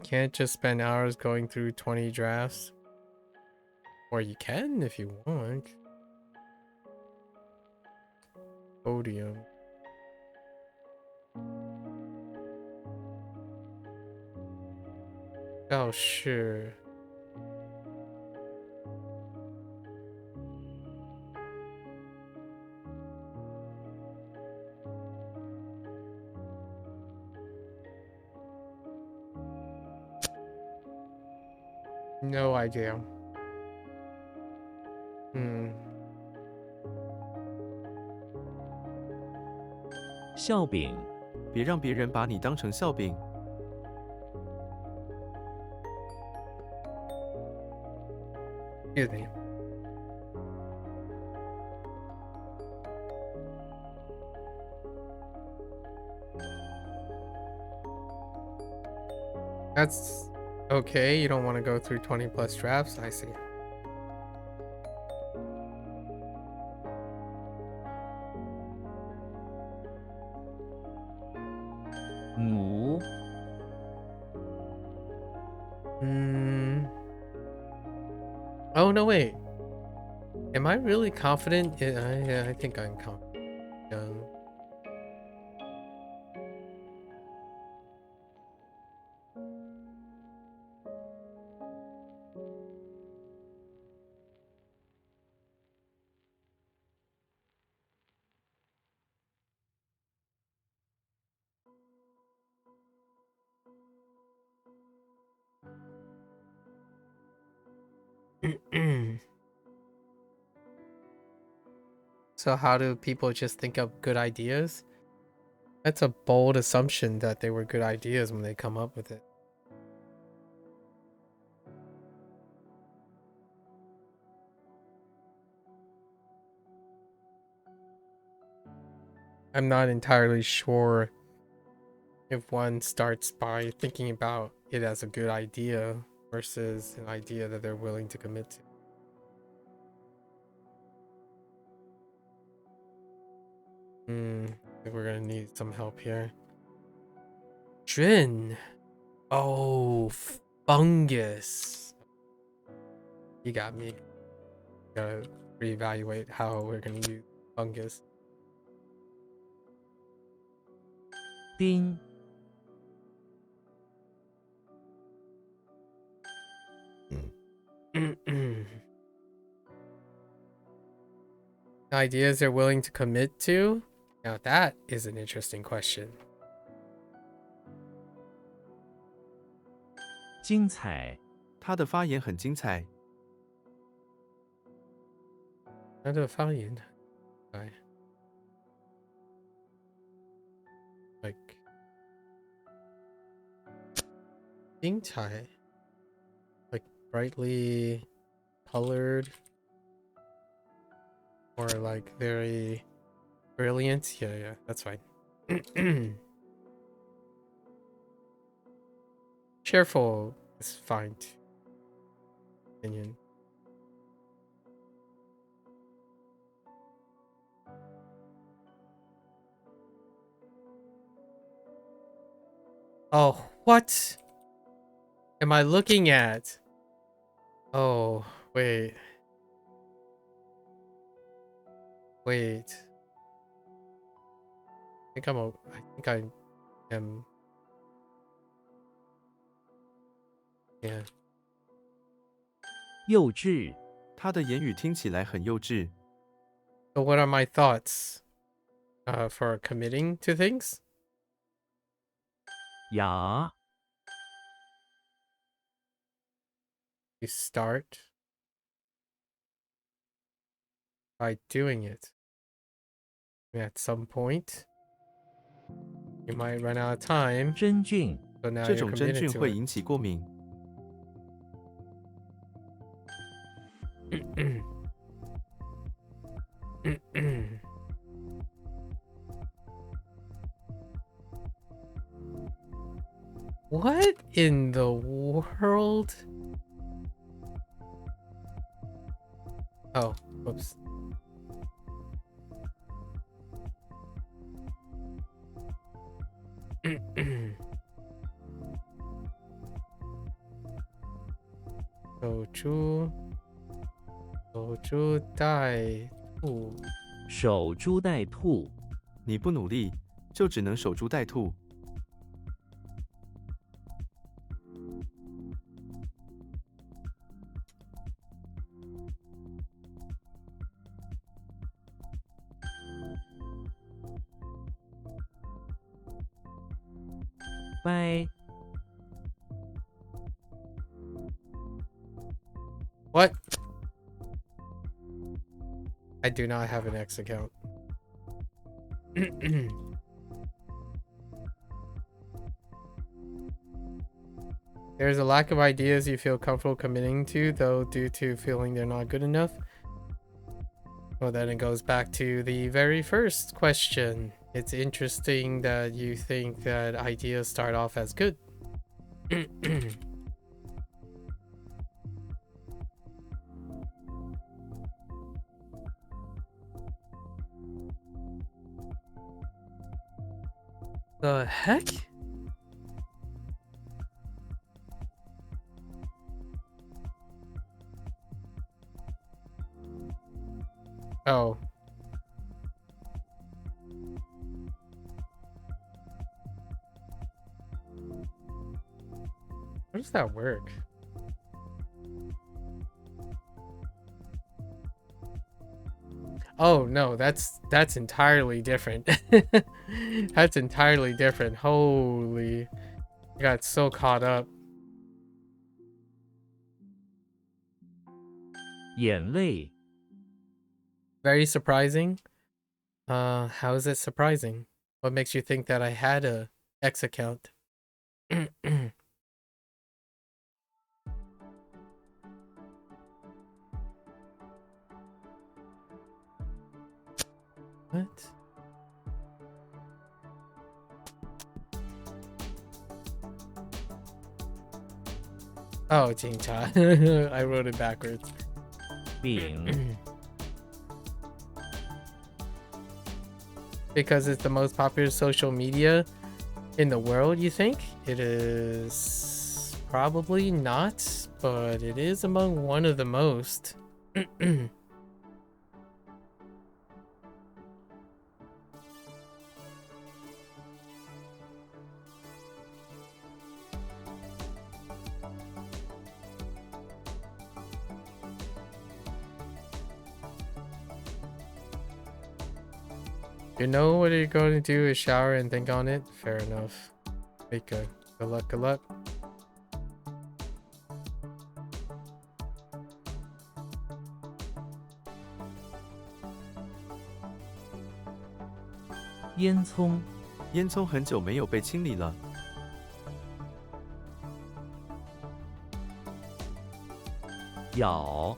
Can't just spend hours going through 20 drafts. Or you can if you want. Podium. Oh, sure. No idea. Hmm. 笑柄，别让别人把你当成笑柄。 Excuse me. That's okay. You don't want to go through 20 plus drafts. I see. 母， Hmm. Oh, no, wait. Am I really confident? Yeah, I think I'm confident. So how do people just think of good ideas? That's a bold assumption that they were good ideas when they come up with it. I'm not entirely sure if one starts by thinking about it as a good idea versus an idea that they're willing to commit to. I think we're gonna need some help here. Drin. Oh, fungus. You got me. Gotta reevaluate how we're gonna use fungus. 丁， Ideas they're willing to commit to? Now that is an interesting question. 精彩，他的发言很精彩， How to find like 精彩 like brightly colored or like very brilliant. Yeah, that's fine. Cheerful is fine too. Opinion. Oh, what am I looking at? Oh, wait. Wait. I think I am. Yeah. 幼稚、他的言语听起来很幼稚。 So what are my thoughts for committing to things? 雅、 You start by doing it. And at some point, you might run out of time. 真菌、 So now 这 you're 种真 committed 菌 to 会 it. 引起过敏。 What in the world? Oh, whoops. Soju dai tu. 守株待兔、 你不努力，就只能守株待兔。 掰、 What? I do not have an X account. There's a lack of ideas you feel comfortable committing to, though, due to feeling they're not good enough. Well, then it goes back to the very first question. It's interesting that you think that ideas start off as good. The heck? Oh. How does that work? Oh no, that's entirely different. That's entirely different. Holy, I got so caught up. 眼泪、 Very surprising. How is it surprising? What makes you think that I had a X account? What? Oh, Jingcha. I wrote it backwards. 饼、 Because it's the most popular social media in the world, you think? It is probably not, but it is among one of the most. You know what you're going to do is shower and think on it? Fair enough. Mika, good luck, good luck. 烟囱、 烟囱很久没有被清理了。 咬、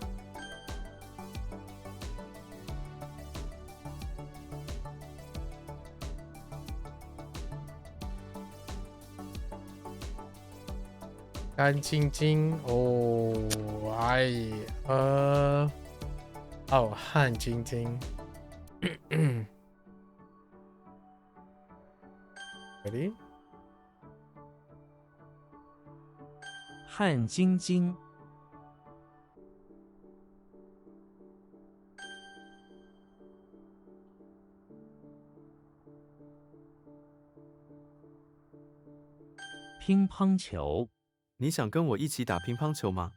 干晶晶 oh I oh 汗晶晶 Ready? 汗津津，乒乓球，你想跟我一起打乒乓球吗？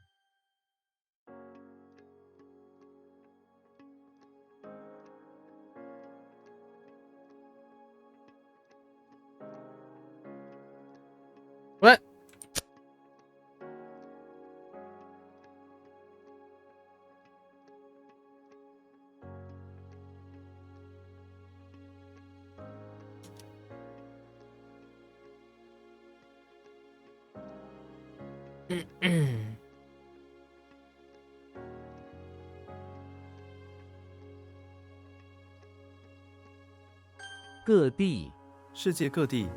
What? Mm-mm. 各地，世界各地，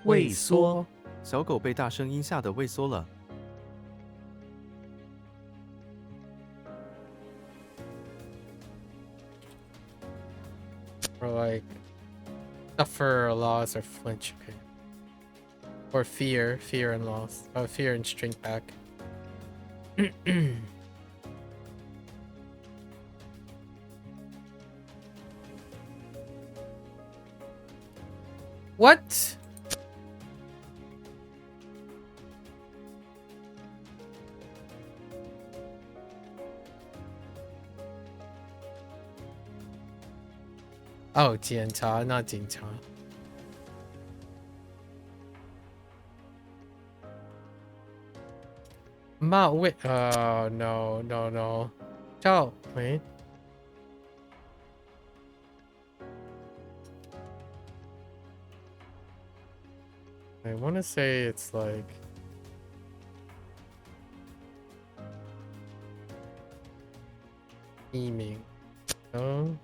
畏缩，小狗被大声音吓得畏缩了。 Or like suffer a loss or flinch. Okay. Or fear and loss. Oh, fear and shrink back. What? Oh, 检查 not 警察. Wait. Oh, no. 叫 wait. I want to say it's like theming. No.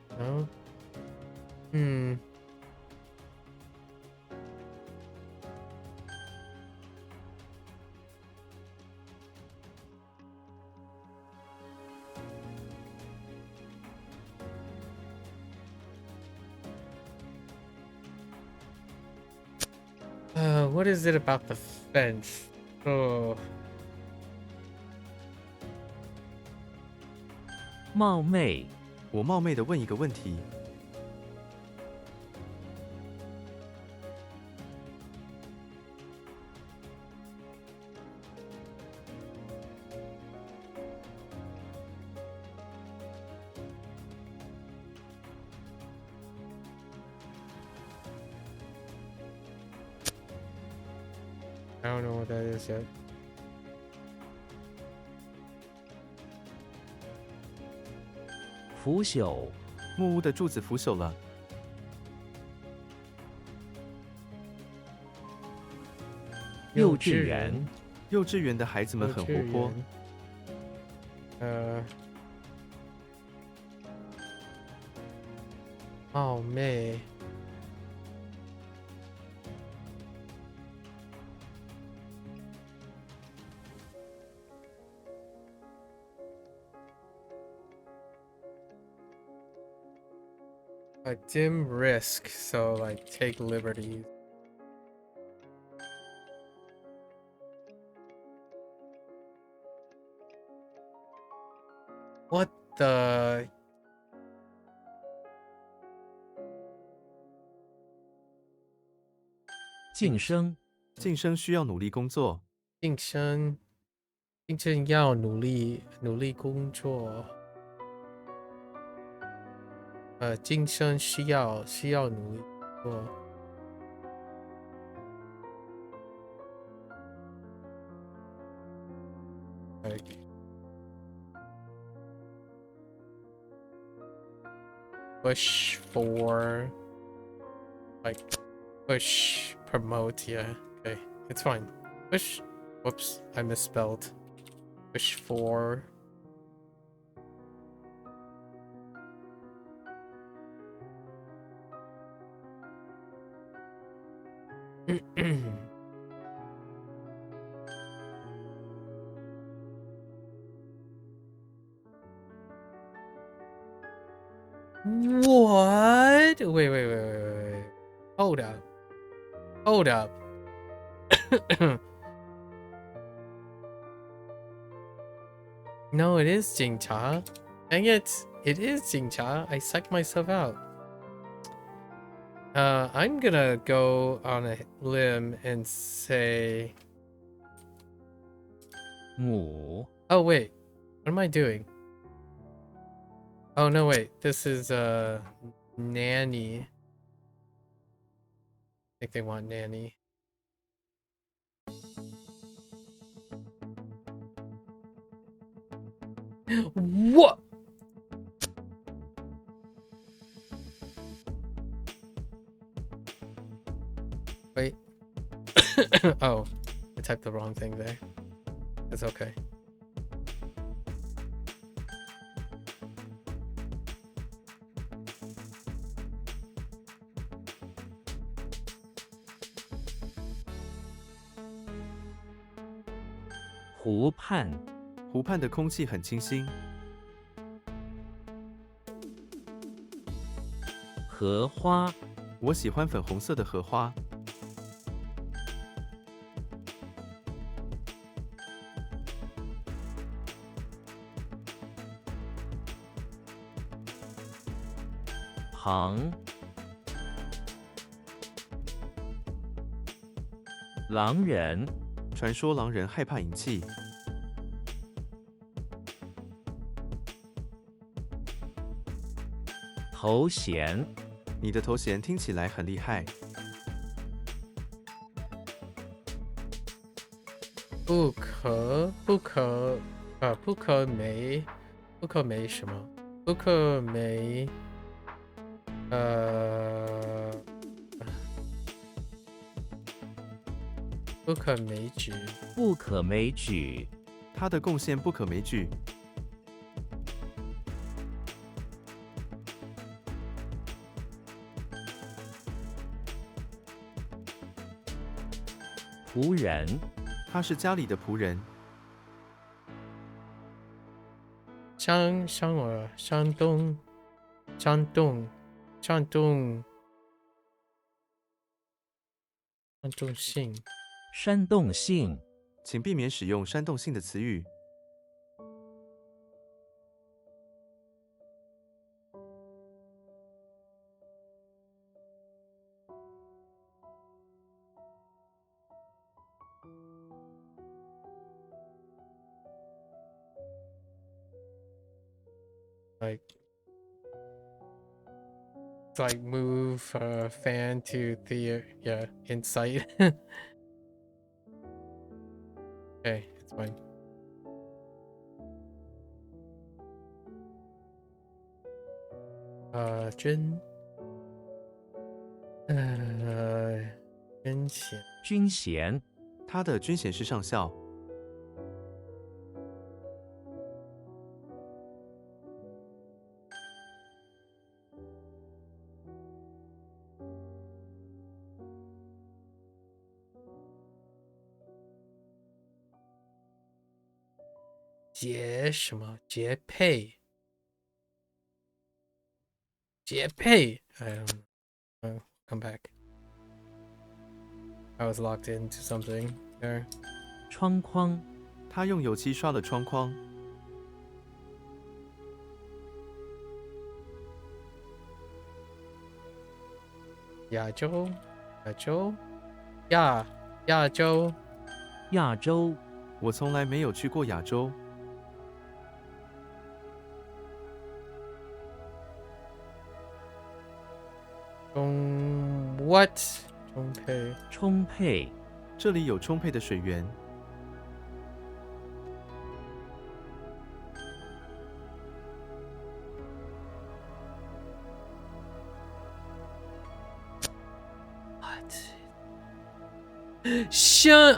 What is it about the fence? Oh. 冒昧，我冒昧的问一个问题：I don't know what that is yet. 腐朽，木屋的柱子腐朽了。幼稚园，幼稚园的孩子们很活泼。冒昧。A dim risk, so like take liberties. What the? 晋升，晋升需要努力工作。晋升要努力工作。晋升需要努力工作。Like push for, like push, promote, yeah, okay, it's fine. Push, whoops, I misspelled. Push for. What? Wait. Hold up. Hold up. No, it is Jingcha. Dang it. It is Jingcha. I psyched myself out. I'm gonna go on a limb and say...母 Oh, wait. What am I doing? Oh, no, wait. This is, nanny. I think they want nanny. What? Wait. Oh, I typed the wrong thing there. It's okay.湖畔湖畔的空气很清新。荷花我喜欢粉红色的荷花。旁狼人传说狼人害怕银器。头衔你的头衔听起来很厉害。不可没什么？不可没，不可枚举。不可枚举。他的贡献不可枚举。仆人他是家里的仆人。山东姓。煽动性请避免使用煽动性的词语。Like move fan to the insight. Okay, it's fine.军衔。军衔他的军衔是上校。节什么？节配？节配？ I don't know. Come back. I was locked into something there. 窗框他用油漆刷了窗框。亚洲。亚洲我从来没有去过亚洲。What？充沛这里有充沛的水源。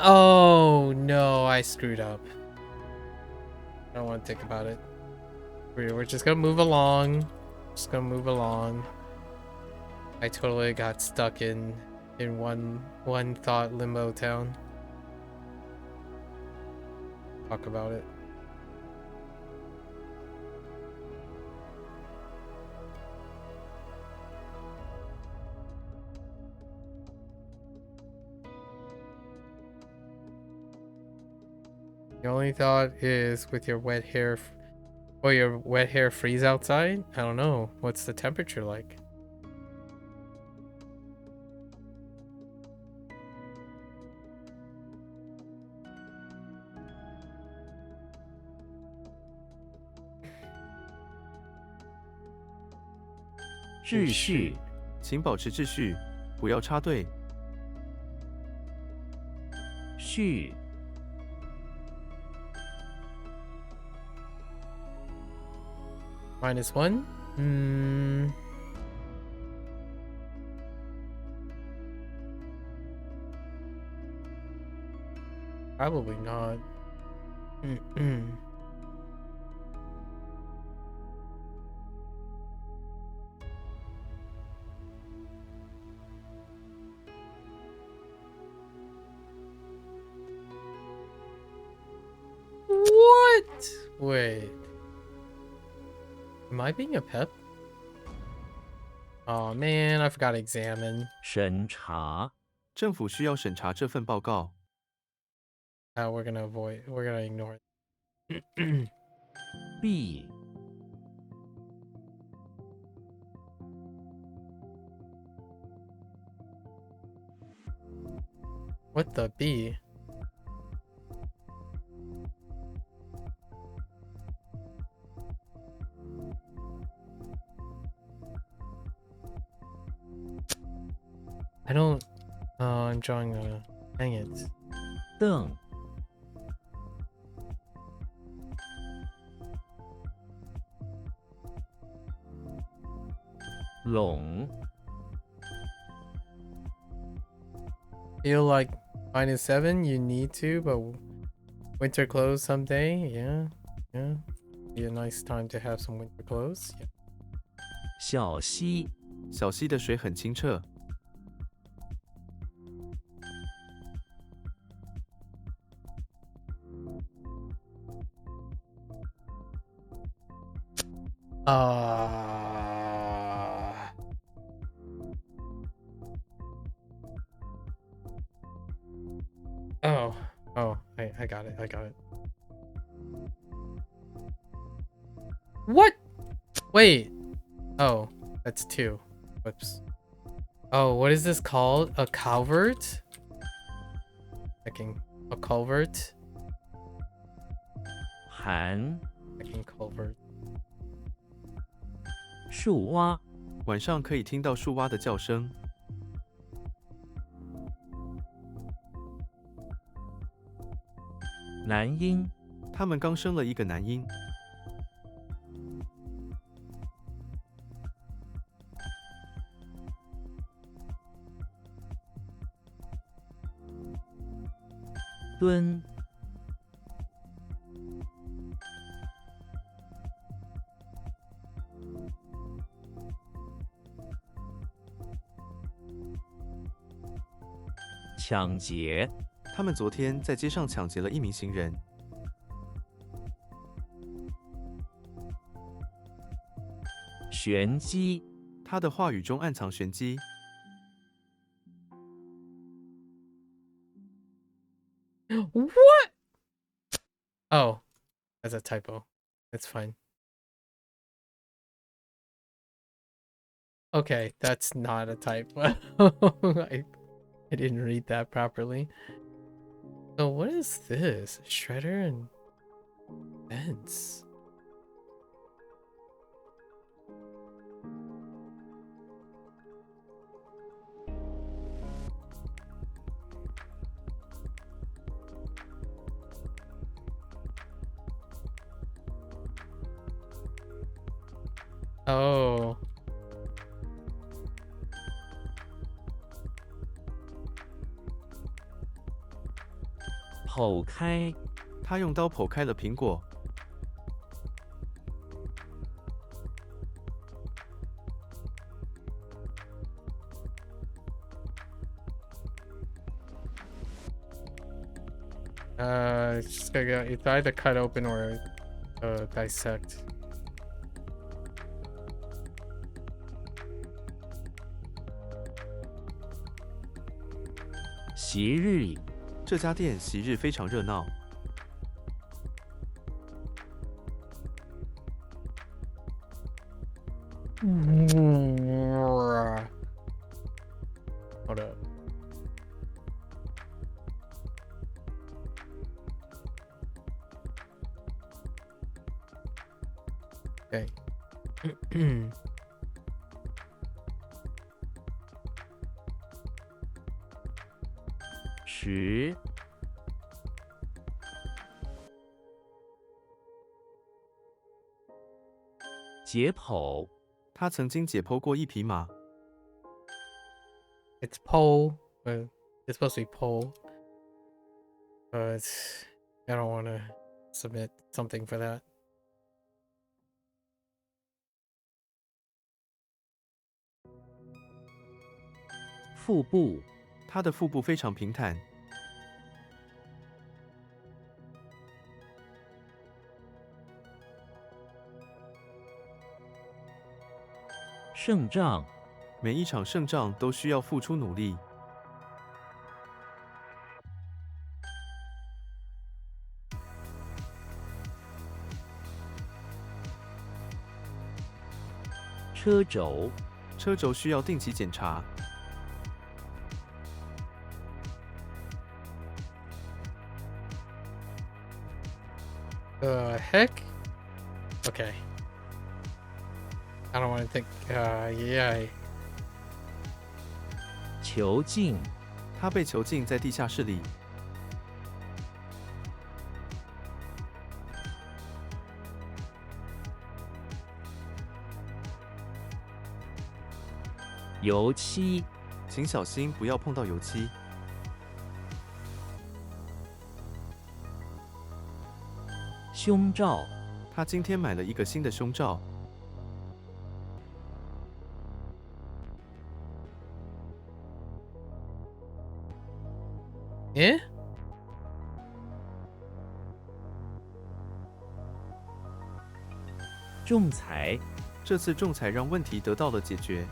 Oh no, I screwed up. I don't want to think about it. We're just gonna move along. I totally got stuck in one thought limbo town. Talk about it. The only thought is with your wet hair, will your wet hair freeze outside? I don't know. What's the temperature like?秩序，请保持秩序，不要插队。序， -1? Probably not. What? Wait. Am I being a pep? Oh man, I forgot to examine. 审查，政府需要审查这份报告。We're gonna ignore it. 必， What the B? I don't. Oh, I'm drawing a. Dang it. 邓，拢， Feel like -7? You need to, but winter clothes someday? Yeah. Be a nice time to have some winter clothes. Yeah. 小溪，小溪的水很清澈。Oh, I got it. What? Wait. Oh, that's 2. Whoops. Oh, what is this called? A culvert? Checking. A culvert? 寒， Checking culvert. 树蛙，晚上可以听到树蛙的叫声。男婴，他们刚生了一个男婴。蹲，抢劫，他们昨天在街上抢劫了一名行人。玄机，他的话语中暗藏玄机。What? Oh, that's a typo. It's fine. Okay, that's not a typo. I didn't read that properly. So what is this? Shredder and fence. Oh. 剖开，他用刀剖开了苹果。It's just gonna go. It's either cut open or dissect. 昔日，这家店昔日非常热闹。Hold up. Okay. 10解剖他曾经解剖过一匹马。 It's pole. It's supposed to be pole. But I don't want to submit something for that. 腹部他的腹部非常平坦。 胜仗每一场胜仗都需要付出努力。 车轴车轴需要定期检查。 The heck? Okay. I don't want to think. Yeah. 囚禁他被囚禁在地下室里。 油漆请小心不要碰到油漆。 胸罩他今天买了一个新的胸罩。 Yeah? 仲裁这次仲裁让问题得到了解决。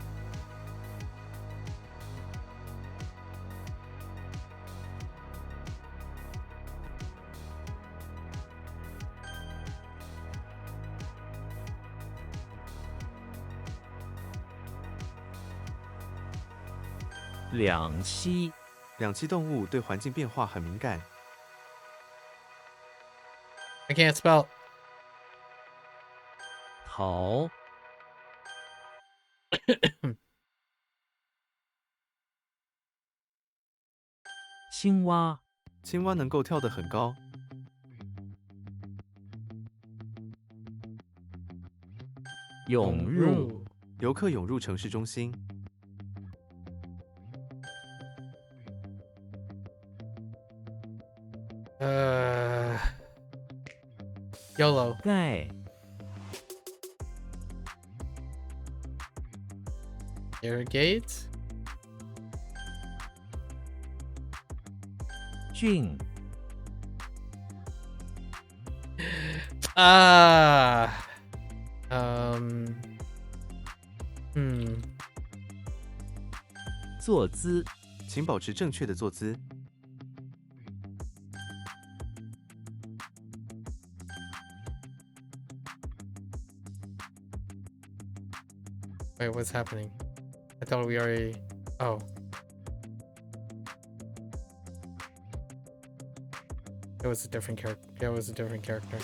两栖两栖动物对环境变化很敏感。 I can't spell. 桃青蛙青蛙能够跳得很高。 涌入游客涌入城市中心。 YOLO. 盖 Irrigate. 菌 Ah. Hmm. 坐姿请保持正确的坐姿。 Wait, what's happening? I thought we already. Oh. It was a different character. It was a different character.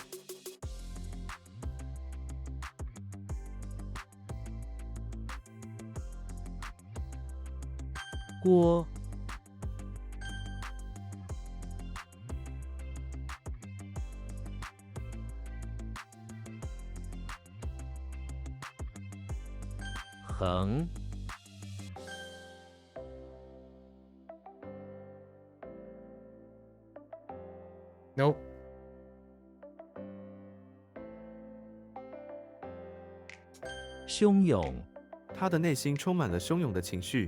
Guo 横 Nope. 汹涌他的内心充满了汹涌的情绪。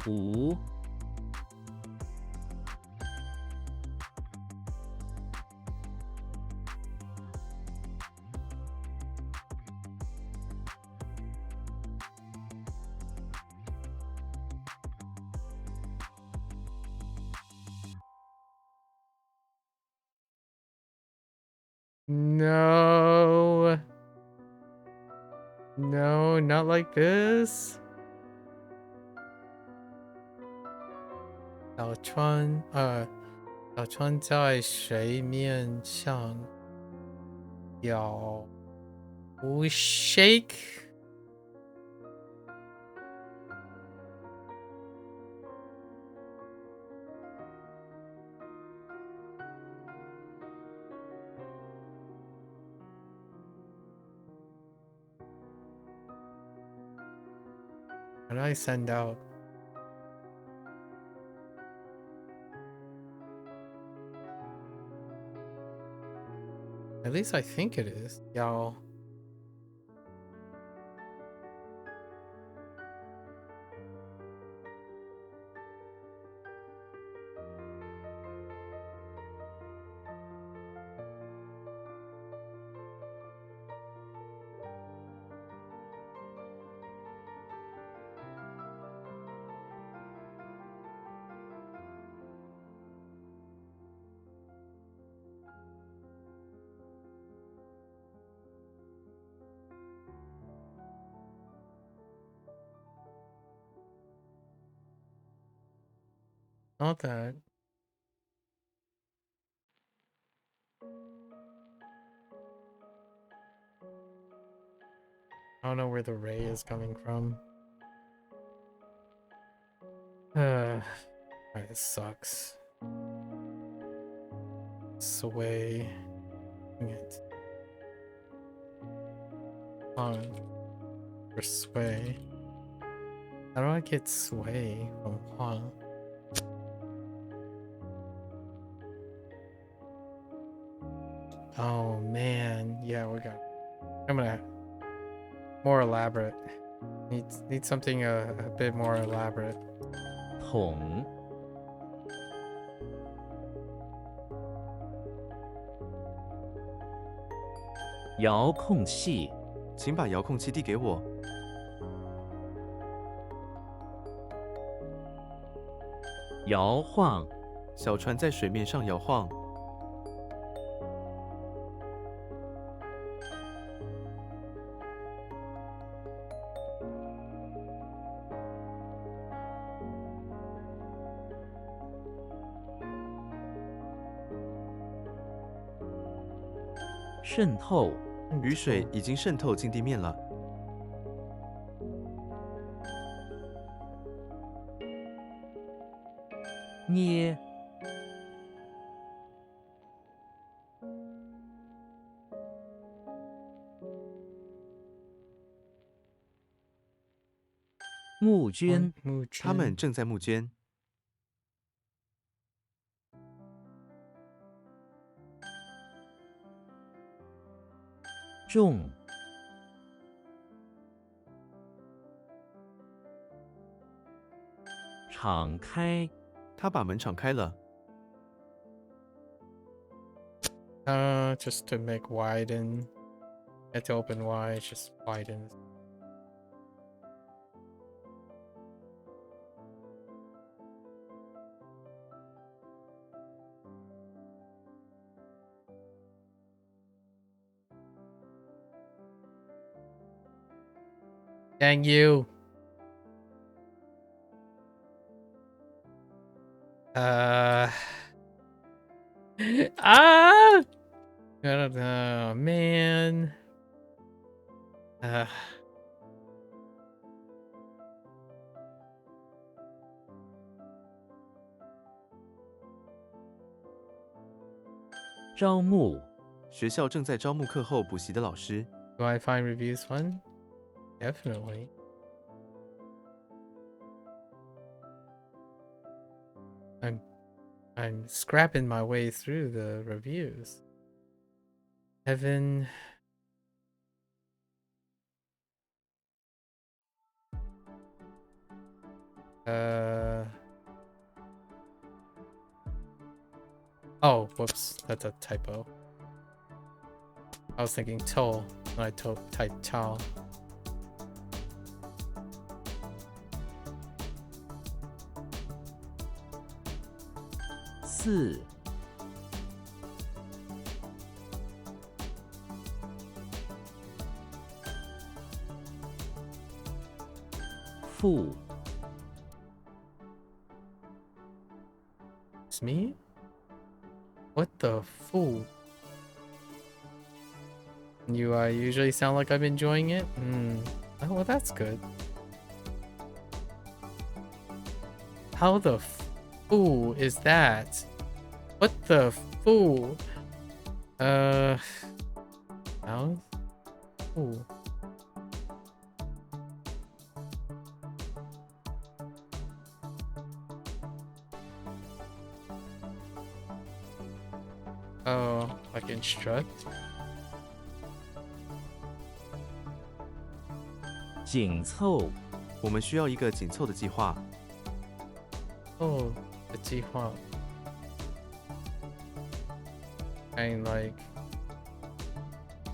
湖 No. No, not like this. 小川在水面上有 shake. What did I send out? At least I think it is. Y'all. Not that. I don't know where the ray is coming from. Alright, this sucks. Sway. Dang it. On. For sway. How do I get sway from Huang? Oh man, yeah, we got. I'm gonna more elaborate. Need something a bit more elaborate. 桶 遥控器 请把遥控器递给我。摇晃小船在水面上摇晃。渗透雨水已经渗透进地面了。捏募捐募他们正在募捐。重敞开他把门敞开了。just to make widen. It's open wide, just widen. Dang you. I don't know, man. Uh, 招募学校正在招募课后补习的老师。do I find reviews fun? Definitely. I'm scrapping my way through the reviews. Evan. Oh, whoops. That's a typo. I was thinking toll when I typed towel. 四负 It's me? What the fool? You usually sound like I'm enjoying it? Oh, well, that's good. How the fool is that? What the fool? How? Fool. Oh, like instruct? 紧凑 我们需要一个紧凑的计划。 Oh, the Tihua. And like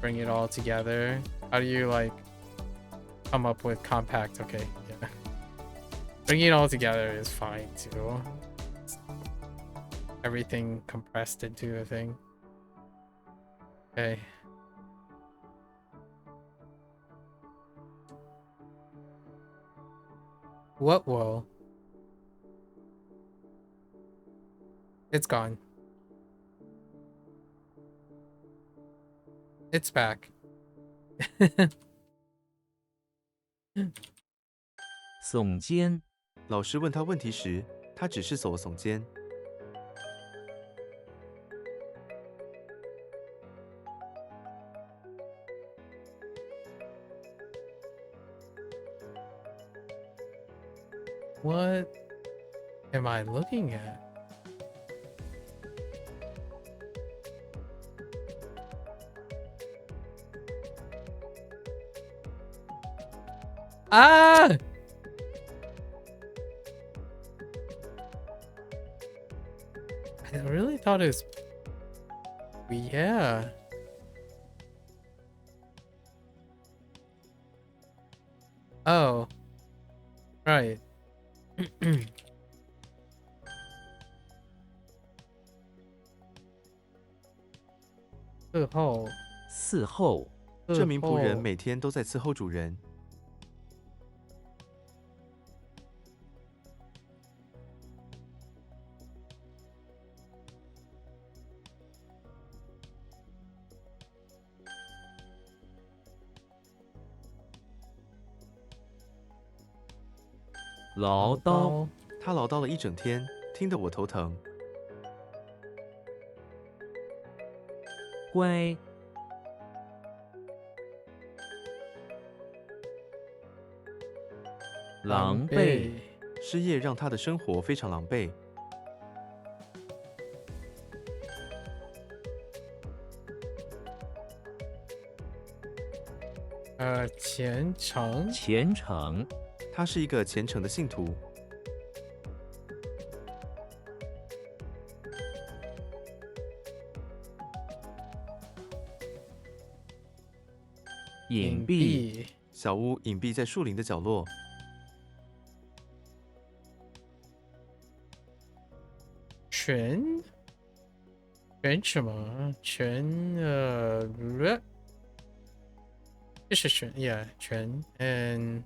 bring it all together. How do you like come up with compact? Okay, yeah. Bringing it all together is fine too. Everything compressed into a thing. Okay. What will? It's gone. It's back. 耸肩 老师问他问题时，他只是耸了耸肩。 What am I looking at? Ah! I really thought it was... Yeah. Oh. Right. 伺候伺候这名仆人每天都在伺候主人。 唠叨他唠叨了一整天，听得我头疼。 乖 狼狈 失业让他的生活非常狼狈。 虔诚 虔诚 他是一个虔诚的信徒。 隐蔽小屋隐蔽在树林的角落。 全什么？这是全 yeah 全 and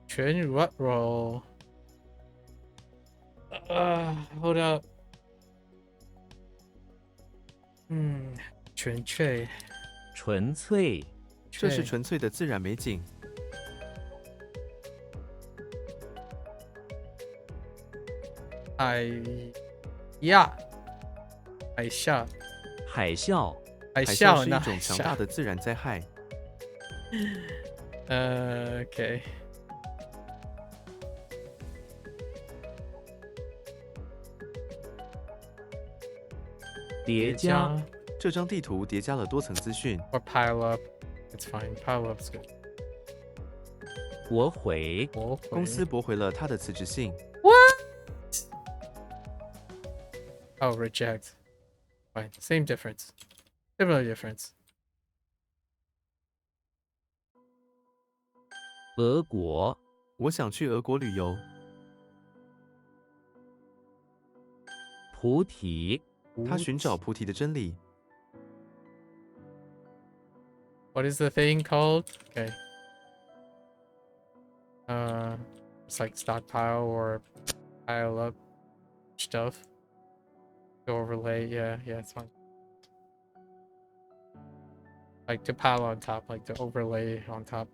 全 what roll? Hold up. 纯粹纯粹这是纯粹的自然美景。 海啸海啸海啸是一种强大的自然灾害。OK。 叠加这张地图叠加了多层资讯。 Or pile up. It's fine. Pile up's good. 驳回公司驳回了他的辞职信。 Oh, reject. Fine. Same difference. Similar difference. 俄国我想去俄国旅游。 菩提他寻找菩提的真理。What is the thing called? Okay. It's like stockpile or pile up stuff. To overlay, yeah, it's fine. Like to pile on top, like to overlay on top.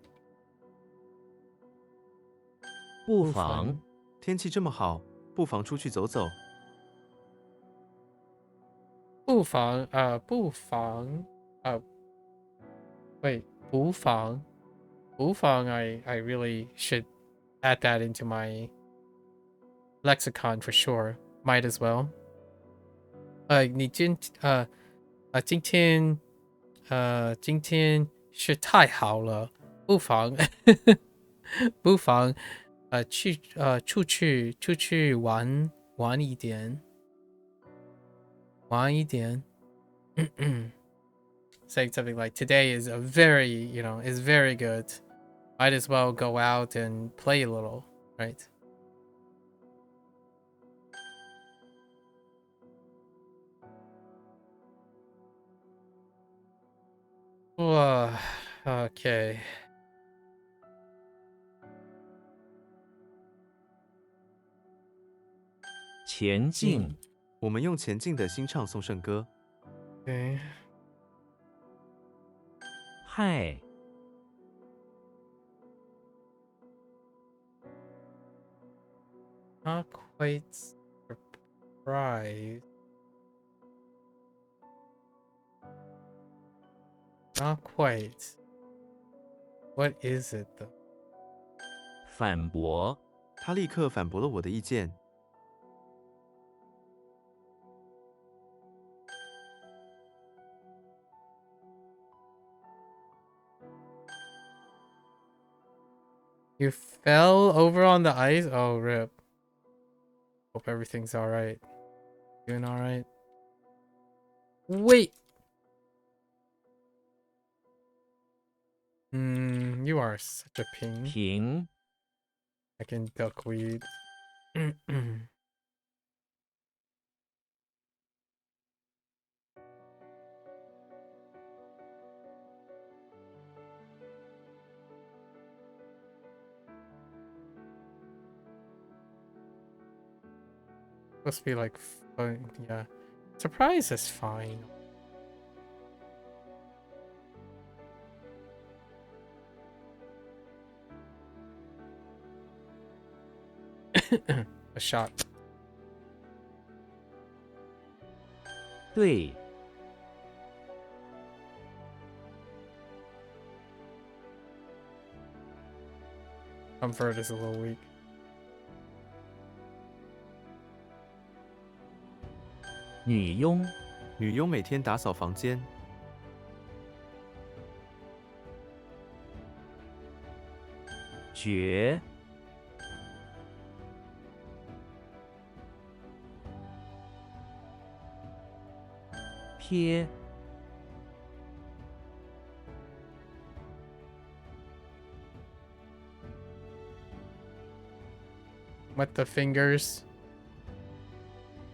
不不妨妨天气这么好，不妨出去走走。不妨wait, 不妨 I really should add that into my lexicon for sure. Might as well. 今天是太好了，不妨不妨出去玩一点。Saying something like today is a very, is very good. Might as well go out and play a little, right? Okay. 前进，我们用前进的心唱颂圣歌。 Okay. 嗨， Not quite surprised. Not quite. What is it though? 反驳，他立刻反驳了我的意见。 You fell over on the ice? Oh, rip. Hope everything's alright. Doing alright? Wait! You are such a ping. 平， I can duckweed. Supposed to be like fun, yeah. Surprise is fine. A shot. 对， Comfort is a little weak. 女佣，女佣每天打扫房间。 绝， 瞥， Wet the fingers.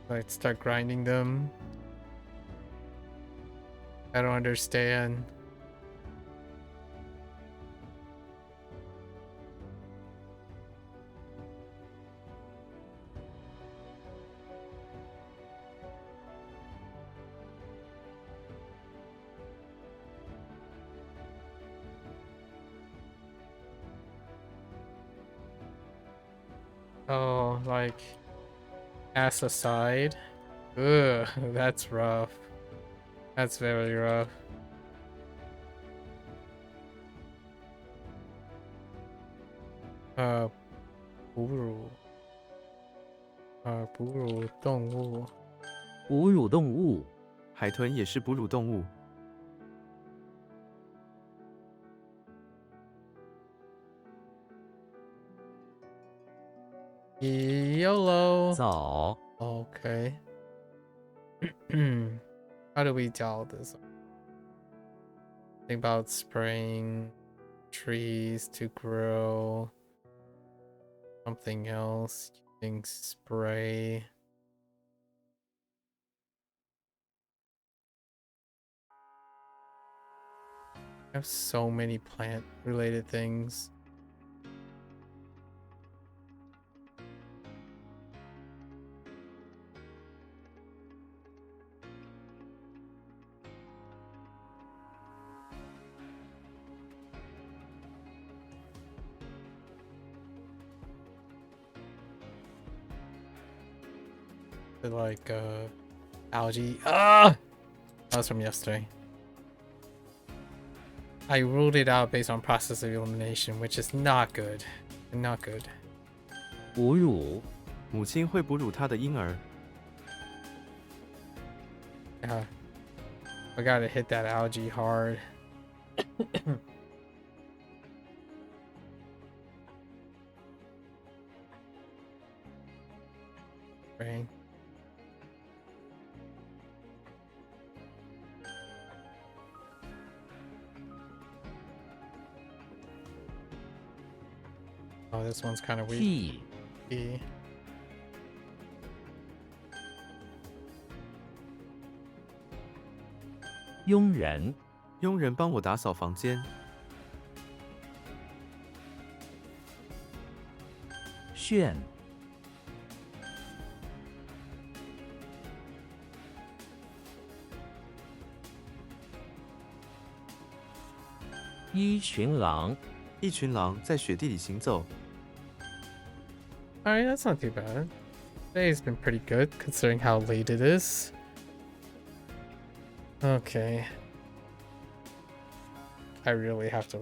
Like start grinding them. I don't understand. Oh, like ass aside. Ugh, that's rough. That's very rough. Uh, 哺乳，哺乳动物。哺乳动物，海豚也是哺乳动物。 YOLO. 早， Okay. How do we tell this? Think about spraying trees to grow. Something else. Using spray. I have so many plant-related things. Like algae. Ah, that was from yesterday. I ruled it out based on process of elimination, which is not good. Not good. 哺乳母亲会哺乳她的婴儿。 Yeah, I gotta hit that algae hard. Right. Oh, this one's kind of weak. 屁 E. 佣人佣人帮我打扫房间。炫一群狼一群狼在雪地里行走。 Alright, that's not too bad. Today's been pretty good considering how late it is. Okay. I really have to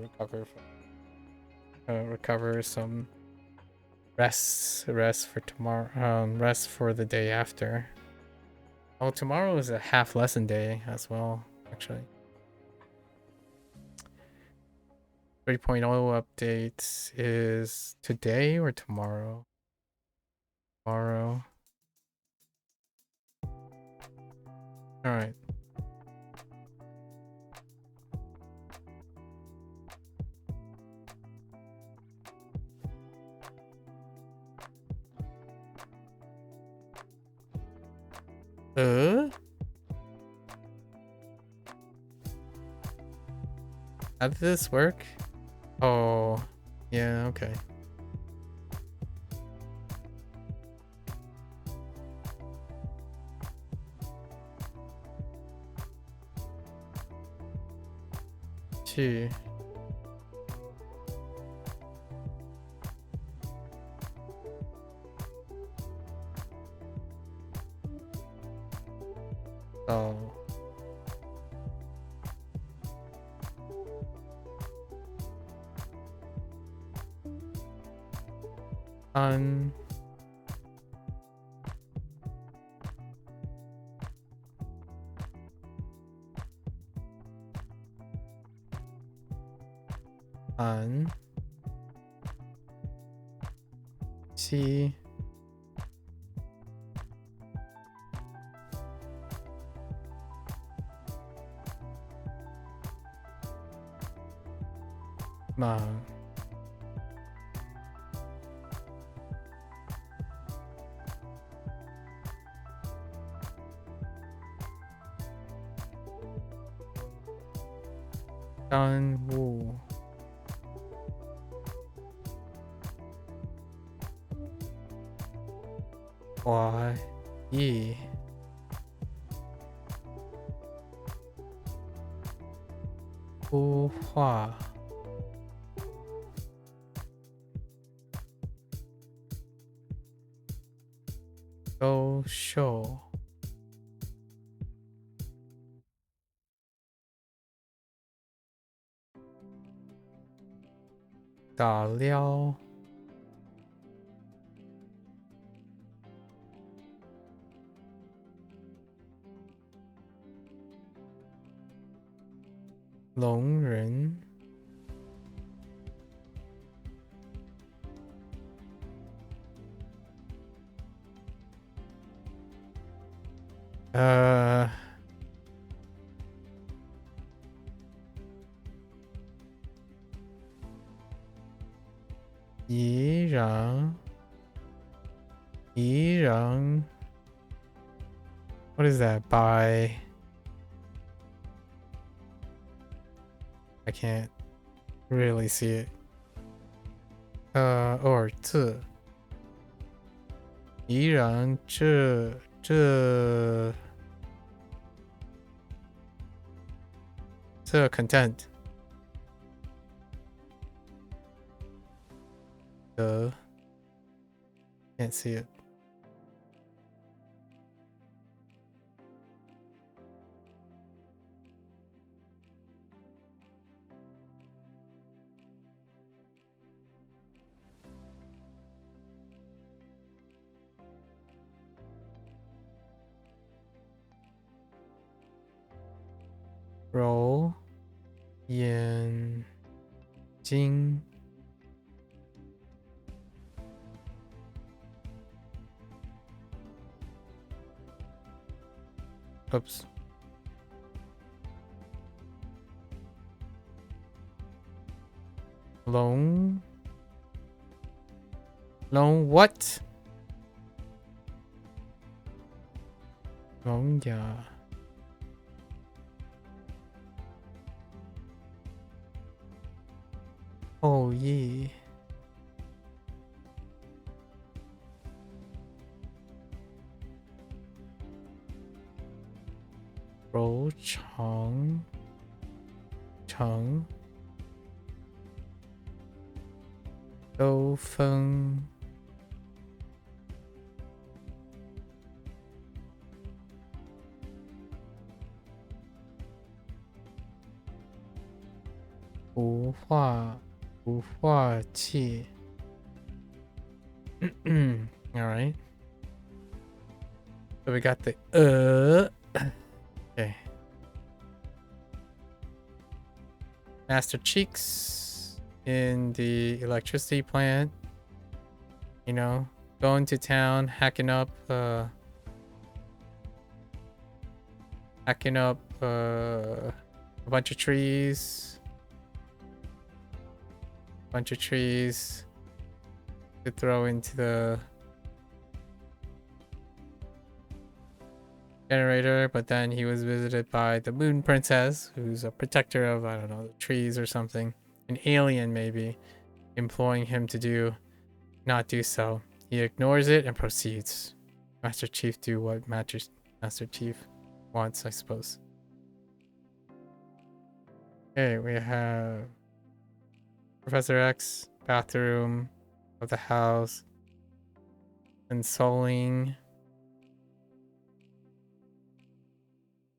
recover some rest for tomorrow, rest for the day after. Oh, tomorrow is a half lesson day as well, actually. 3.0 update is today or tomorrow? Tomorrow. All right. How did this work? Oh, yeah, okay. Gee. Oh. Un. Un. See. Ma. Dun Wu. Why? Yi. Wu Hua. Go show. Da liao. Long Ren. Yi Rang. Yi Rang. What is that? By. I can't really see it. Or 这依然这 content 的 can't see it. Roll 眼睛 Oops. Long what? Long ya. Oh yeah. Roll 长都分不化器 all right, so we got the okay. Master Cheeks in the electricity plant, you know, going to town, hacking up a bunch of trees to throw into the generator, but then he was visited by the Moon Princess, who's a protector of, I don't know, the trees or something, an alien maybe, imploring him to not do so. He ignores it and proceeds. Master Chief do what Master Chief wants, I suppose. Okay, we have Professor X, bathroom of the house, consoling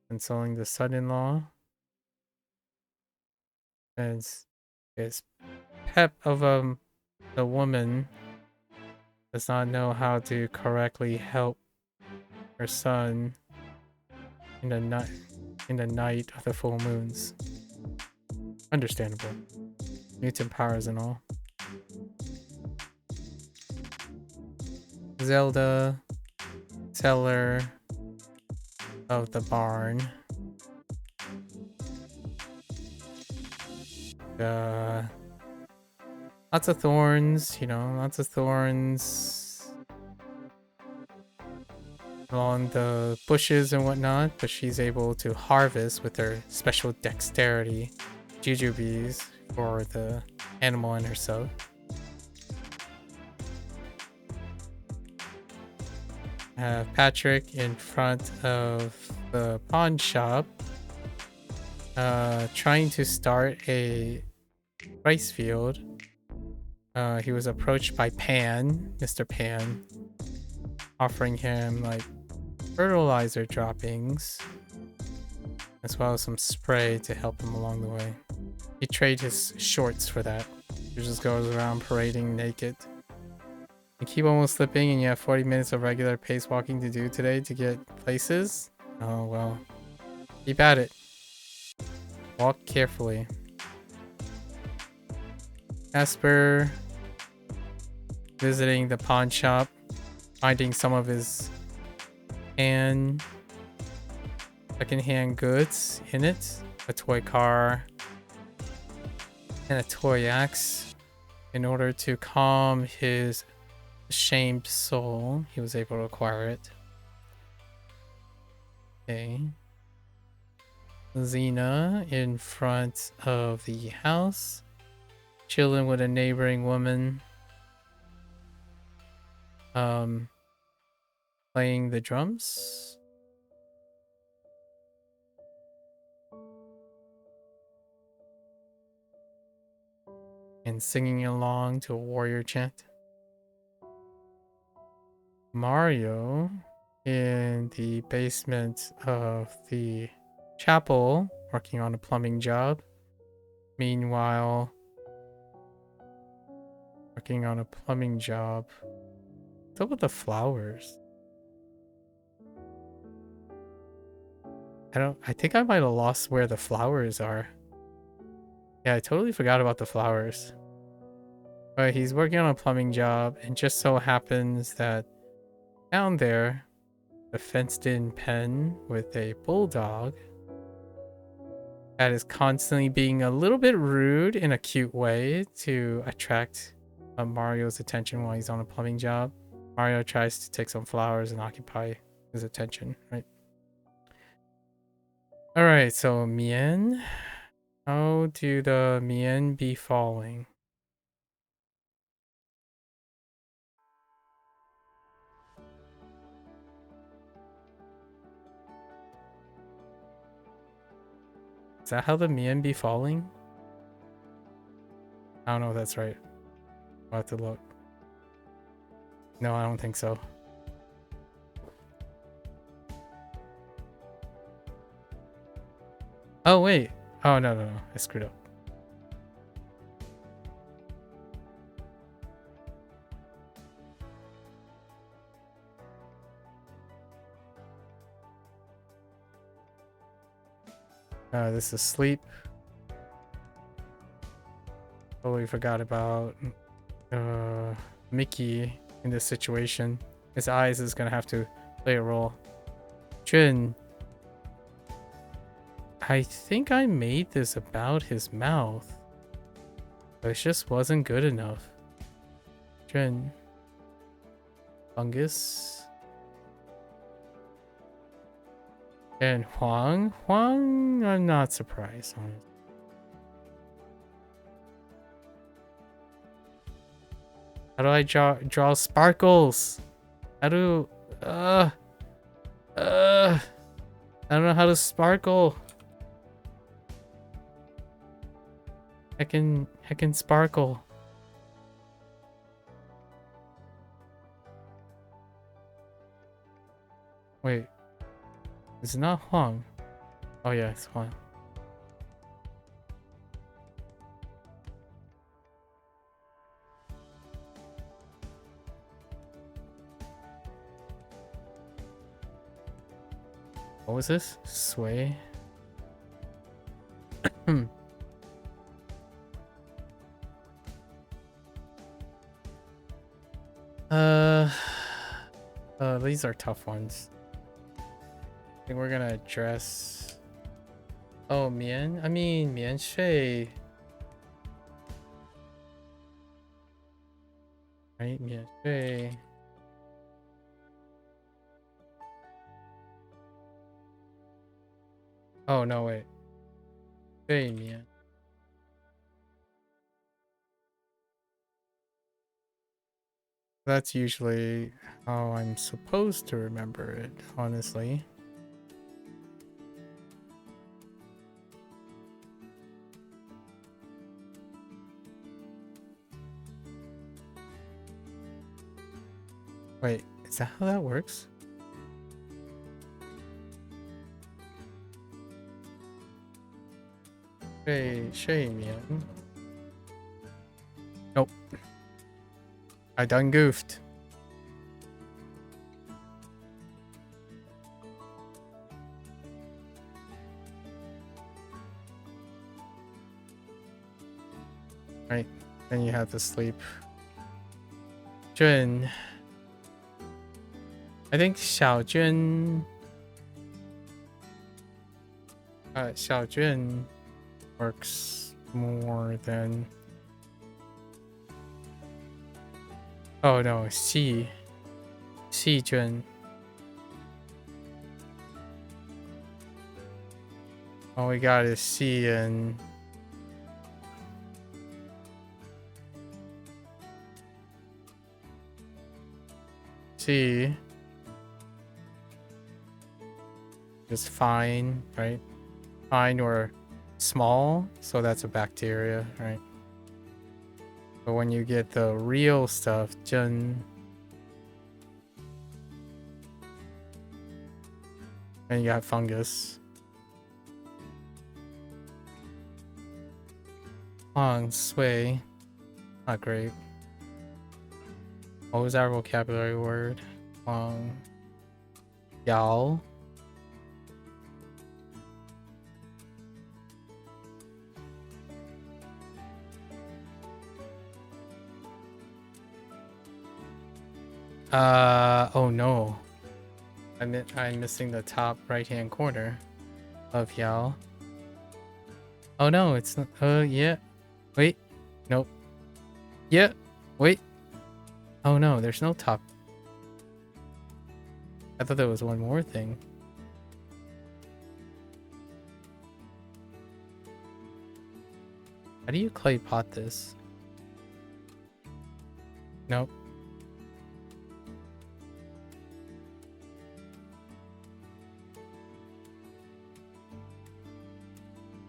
the son-in-law, and his pet of the woman does not know how to correctly help her son in the night of the full moons. Understandable. Mutant powers and all. Zelda, teller of the barn. Lots of thorns, you know, along the bushes and whatnot, but she's able to harvest with her special dexterity jujubes for the animal and herself. Patrick in front of the pawn shop, trying to start a rice field. He was approached by Mr. Pan, offering him like fertilizer droppings as well as some spray to help him along the way. He traded his shorts for that. He just goes around parading naked. You keep almost slipping and you have 40 minutes of regular pace walking to do today to get places? Oh well. Keep at it. Walk carefully. Casper visiting the pawn shop, finding some of his secondhand goods in it. A toy car and a toy axe. In order to calm his ashamed soul, he was able to acquire it. Okay. Xena in front of the house, chilling with a neighboring woman, playing the drums. And singing along to a warrior chant. Mario in the basement of the chapel, working on a plumbing job. Meanwhile, working on a plumbing job. What's up with the flowers? I think I might have lost where the flowers are. Yeah, I totally forgot about the flowers. But he's working on a plumbing job, and just so happens that down there, a fenced-in pen with a bulldog that is constantly being a little bit rude in a cute way to attract Mario's attention while he's on a plumbing job. Mario tries to take some flowers and occupy his attention, right? Alright, so Mien. How do the Mien be falling? Is that how the Mien be falling? I don't know if that's right. I'll have to look. No, I don't think so. Oh, wait. Oh, no. I screwed up. This is sleep. Totally forgot about Mickey in this situation. His eyes is gonna have to play a role. Jin. I think I made this about his mouth, but it just wasn't good enough. Jin. Fungus. And Huang. Huang, I'm not surprised, honestly. How do I draw sparkles? How do I don't know how to sparkle. Heckin' sparkle. Wait. Is it not Huang? Oh yeah, it's Huang. What was this? Sway? These are tough ones. I think we're gonna address... Oh, Mian? I mean, Mian Shui. Right, Mian Shui. Oh, no, wait. Shui Mian. That's usually how I'm supposed to remember it, honestly. Wait, is that how that works? Shui Mian. Nope. I done goofed. Right, then you have to sleep. Jun. I think Xiaojun. Xiaojun works more than. Oh no, Jun. All we got is C and C. Is fine, right? Fine or small, so that's a bacteria, right? But when you get the real stuff, Jun, and you got fungus. Huang, Sui, not great. What was our vocabulary word? Huang, Yao. Oh no. I'm missing the top right-hand corner of Yao. Oh no, it's not. Yeah. Wait. Nope. Yeah. Wait. Oh no, there's no top. I thought there was one more thing. How do you clay pot this? Nope.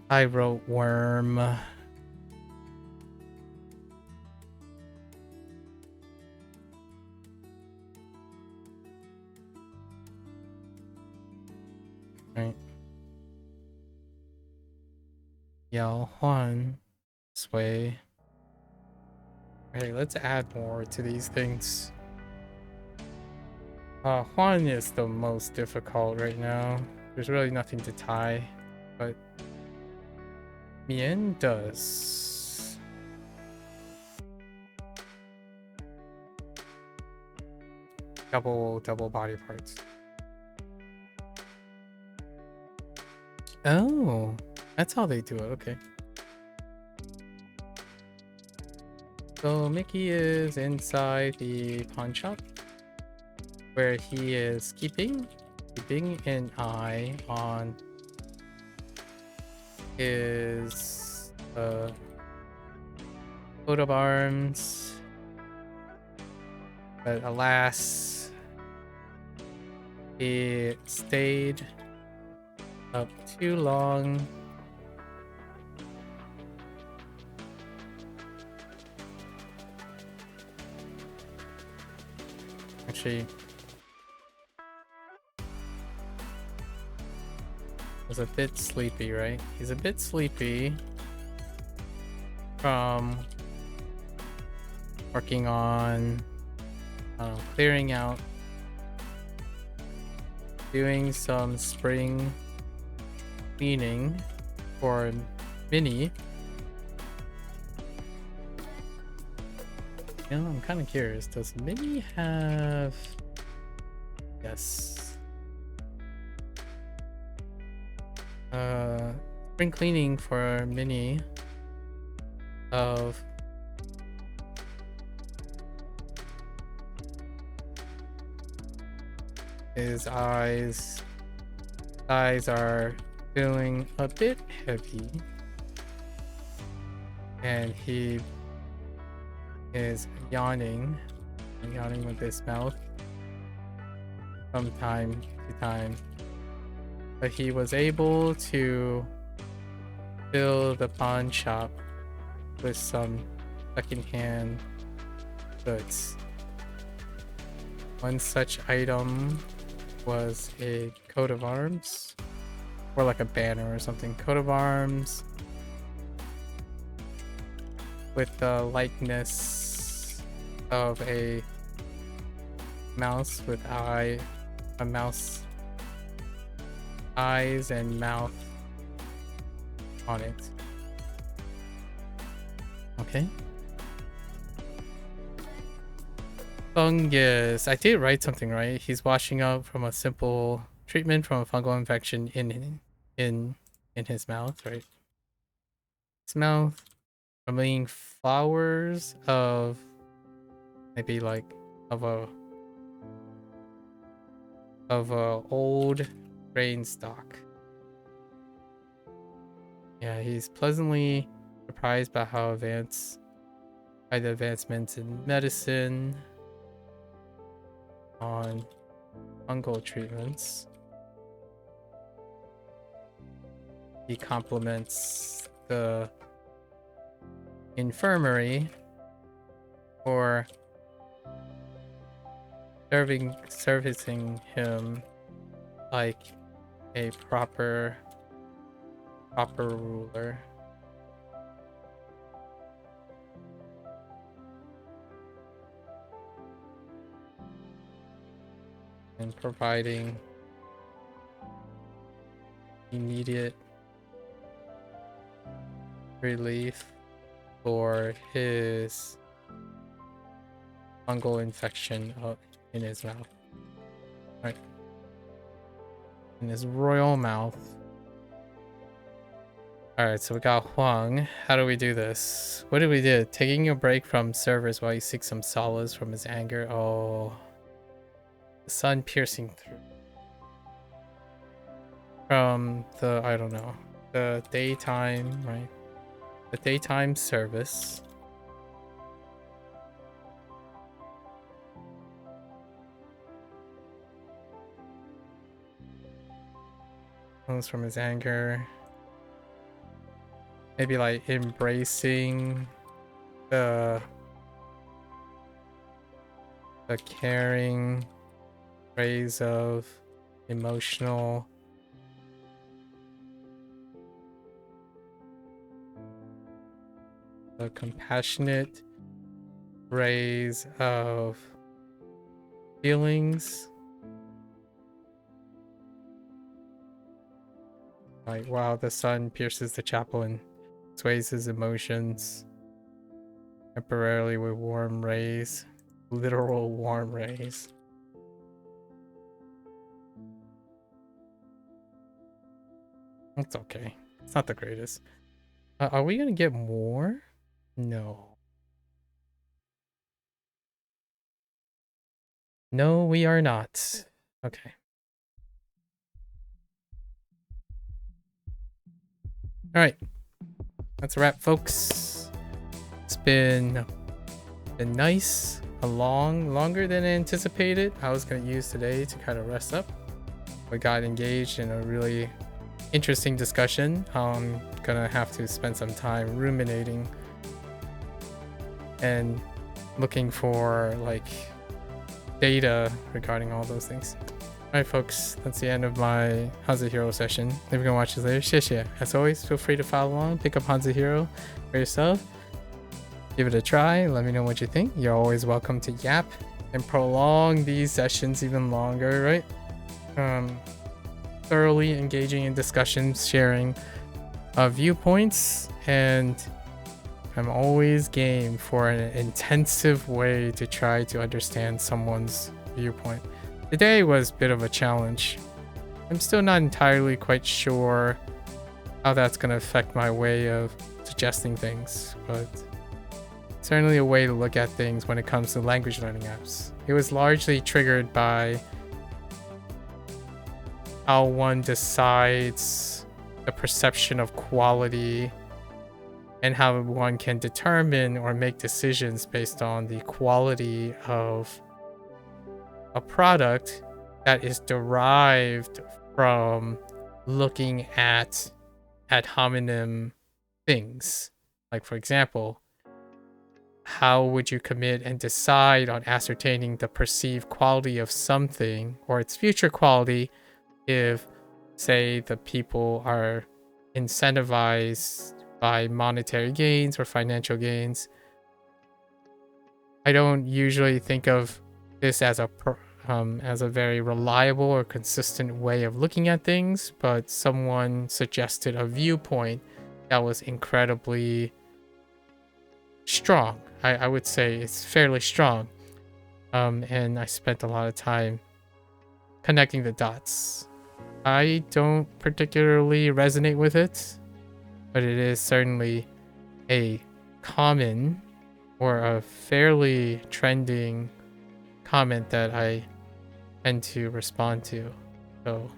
I wrote worm. Right. Yao Huan. Sway. Okay, let's add more to these things. Huan is the most difficult right now. There's really nothing to tie, but Mien does. Double body parts. Oh, that's how they do it. Okay. So Mickey is inside the pawn shop where he is keeping an eye on his coat of arms, but alas, he stayed up too long. Actually, was a bit sleepy, right? He's a bit sleepy from working on clearing out, doing some spring cleaning for Minnie. You know, I'm kind of curious. Does Minnie have... Yes. Spring cleaning for Minnie of his eyes. Eyes are feeling a bit heavy, and he is yawning with his mouth from time to time. But he was able to fill the pawn shop with some secondhand goods. One such item was a coat of arms, or like a banner or something. Coat of arms with the likeness of a mouse with a mouse eyes and mouth on it. Okay. Fungus. I did write something right. He's washing up from a simple treatment from a fungal infection in his mouth, right? His mouth, removing flowers of maybe like of a old grain stock. Yeah, he's pleasantly surprised by the advancements in medicine on fungal treatments. He compliments the infirmary for servicing him like a proper ruler. And providing immediate relief for his fungal infection in his mouth. Right. In his royal mouth. Alright, so we got Huang. How do we do this? What did we do? Taking a break from service while he seeks some solace from his anger. Oh. The sun piercing through. From the, I don't know, the daytime, right? The daytime service. Comes from his anger. Maybe like embracing the caring phrase of emotional the compassionate rays of feelings. Like, wow, the sun pierces the chapel and sways his emotions temporarily with warm rays. Literal warm rays. It's okay. It's not the greatest. Are we gonna get more? No. No, we are not. Okay. Alright. That's a wrap, folks. It's been nice. Longer than anticipated. I was gonna use today to kind of rest up. We got engaged in a really interesting discussion. I'm gonna have to spend some time ruminating and looking for like data regarding all those things. Alright folks, that's the end of my HanziHero session. If you're gonna watch this later, xie. As always, feel free to follow along, pick up HanziHero for yourself. Give it a try, let me know what you think. You're always welcome to yap and prolong these sessions even longer, right? Thoroughly engaging in discussions, sharing viewpoints, and I'm always game for an intensive way to try to understand someone's viewpoint. Today was a bit of a challenge. I'm still not entirely quite sure how that's going to affect my way of suggesting things, but certainly a way to look at things when it comes to language learning apps. It was largely triggered by how one decides the perception of quality and how one can determine or make decisions based on the quality of a product that is derived from looking at ad hominem things. Like, for example, how would you commit and decide on ascertaining the perceived quality of something or its future quality if, say, the people are incentivized by monetary gains or financial gains? I don't usually think of this as a very reliable or consistent way of looking at things, but someone suggested a viewpoint that was incredibly strong. I would say it's fairly strong. And I spent a lot of time connecting the dots. I don't particularly resonate with it, but it is certainly a common or a fairly trending comment that I tend to respond to. So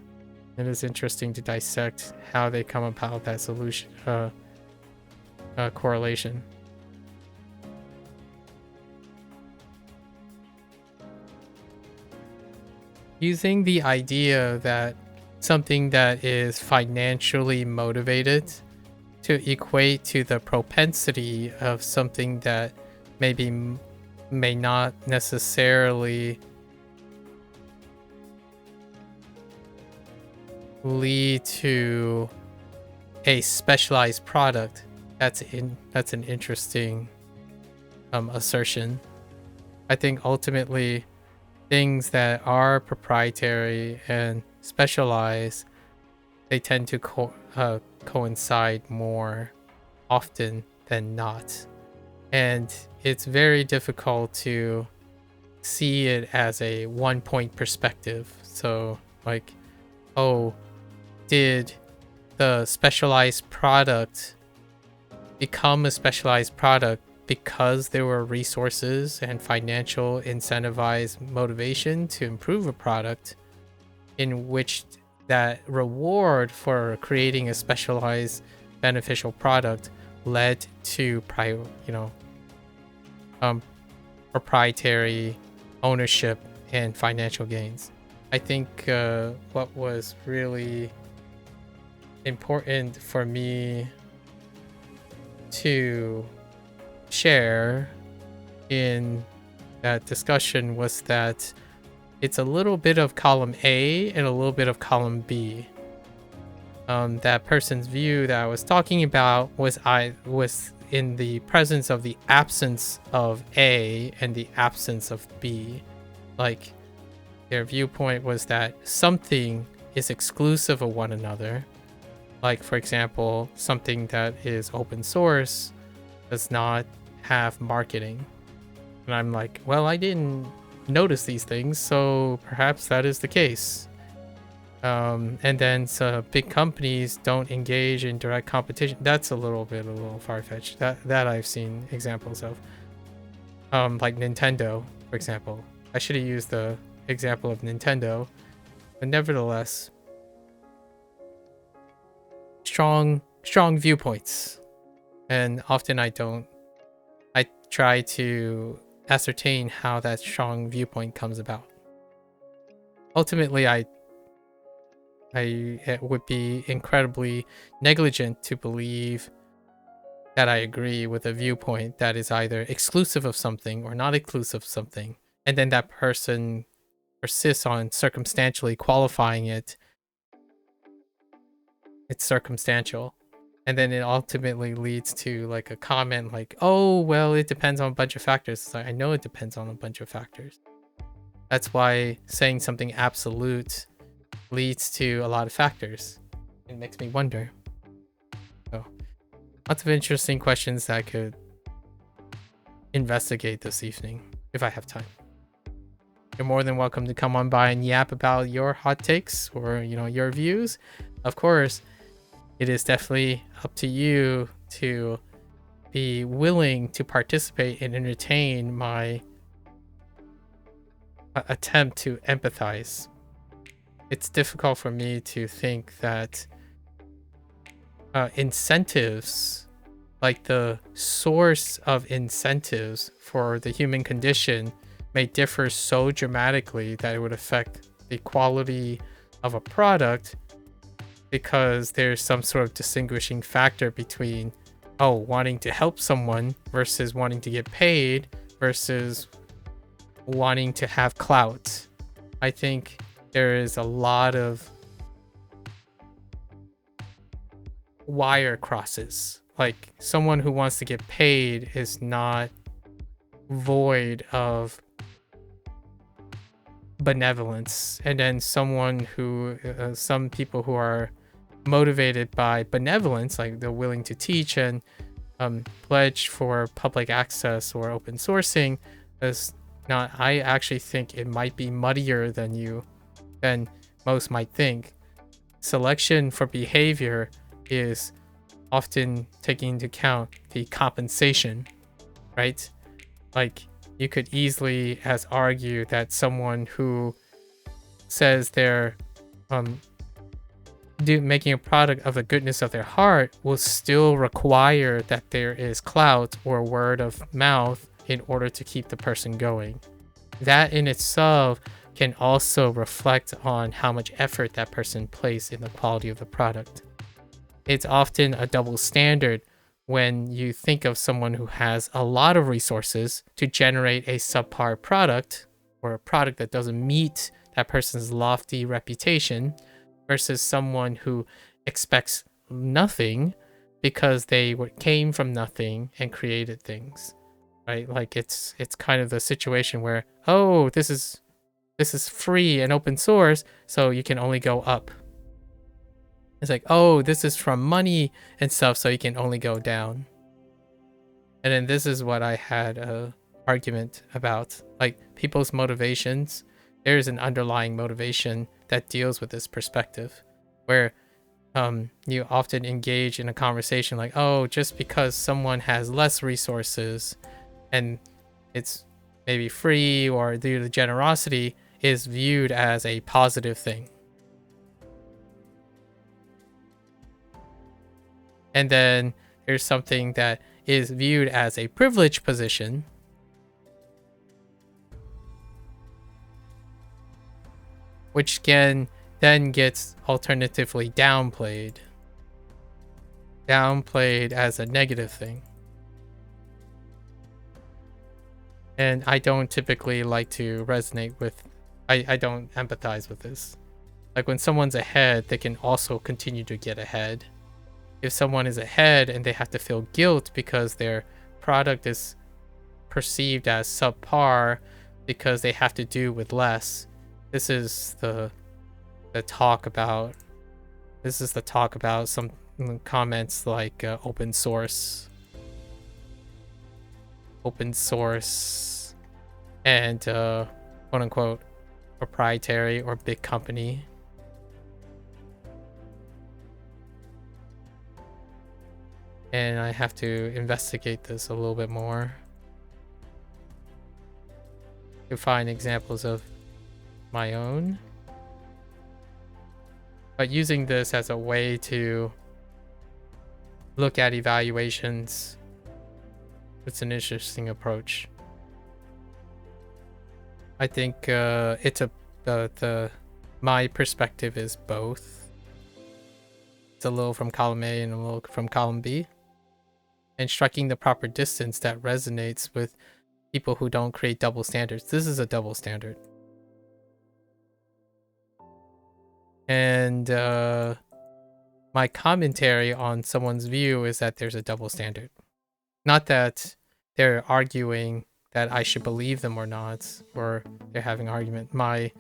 It is interesting to dissect how they come about that solution, correlation. Using the idea that something that is financially motivated to equate to the propensity of something that maybe may not necessarily lead to a specialized product. That's an interesting assertion. I think ultimately things that are proprietary and specialized, they tend to coincide more often than not. And it's very difficult to see it as a one-point perspective. So, like, oh, did the specialized product become a specialized product because there were resources and financial incentivized motivation to improve a product, in which that reward for creating a specialized beneficial product led to proprietary ownership and financial gains. I think what was really important for me to share in that discussion was that it's a little bit of column A and a little bit of column B. That person's view that I was talking about was in the presence of the absence of A and the absence of B. Like, their viewpoint was that something is exclusive of one another. Like, for example, something that is open source does not have marketing. And I'm like, well, I didn't notice these things, so perhaps that is the case. And then big companies don't engage in direct competition. That's a little far-fetched. That I've seen examples of. Like Nintendo, for example. I should have used the example of Nintendo, but nevertheless, strong viewpoints. And often I try to ascertain how that strong viewpoint comes about. Ultimately, it would be incredibly negligent to believe that I agree with a viewpoint that is either exclusive of something or not exclusive of something, and then that person persists on circumstantially qualifying it. It's circumstantial. And then it ultimately leads to like a comment like, oh, well, it depends on a bunch of factors. It's like, I know it depends on a bunch of factors. That's why saying something absolute leads to a lot of factors. It makes me wonder. So, lots of interesting questions that I could investigate this evening if I have time. You're more than welcome to come on by and yap about your hot takes or, your views. Of course, it is definitely up to you to be willing to participate and entertain my attempt to empathize. It's difficult for me to think that incentives, like the source of incentives for the human condition, may differ so dramatically that it would affect the quality of a product, because there's some sort of distinguishing factor between wanting to help someone versus wanting to get paid versus wanting to have clout. I think there is a lot of wire crosses. Like, someone who wants to get paid is not void of benevolence, and then someone who some people who are motivated by benevolence, like they're willing to teach and pledge for public access or open sourcing, is not. I actually think it might be muddier than most might think. Selection for behavior is often taking into account the compensation, right? Like, you could easily argue that someone who says they're making a product of the goodness of their heart will still require that there is clout or word of mouth in order to keep the person going. That in itself can also reflect on how much effort that person placed in the quality of the product. It's often a double standard when you think of someone who has a lot of resources to generate a subpar product, or a product that doesn't meet that person's lofty reputation, versus someone who expects nothing because they came from nothing and created things, right? Like it's kind of the situation where, oh, this is free and open source, so you can only go up. It's like, oh, this is from money and stuff, so you can only go down. And then this is what I had a argument about, like people's motivations. There's an underlying motivation that deals with this perspective, where you often engage in a conversation like, oh, just because someone has less resources and it's maybe free or due to generosity is viewed as a positive thing. And then there's something that is viewed as a privileged position, which then gets alternatively downplayed as a negative thing. And I don't typically like to resonate with, I don't empathize with this. Like when someone's ahead, they can also continue to get ahead. If someone is ahead and they have to feel guilt because their product is perceived as subpar because they have to do with less, this is the talk about some comments like open source and quote unquote proprietary or big company. And I have to investigate this a little bit more to find examples of my own. But using this as a way to look at evaluations, it's an interesting approach. I think it's my perspective is both. It's a little from column A and a little from column B. And striking the proper distance that resonates with people who don't create double standards. This is a double standard. And my commentary on someone's view is that there's a double standard. Not that they're arguing that I should believe them or not, or they're having an argument. My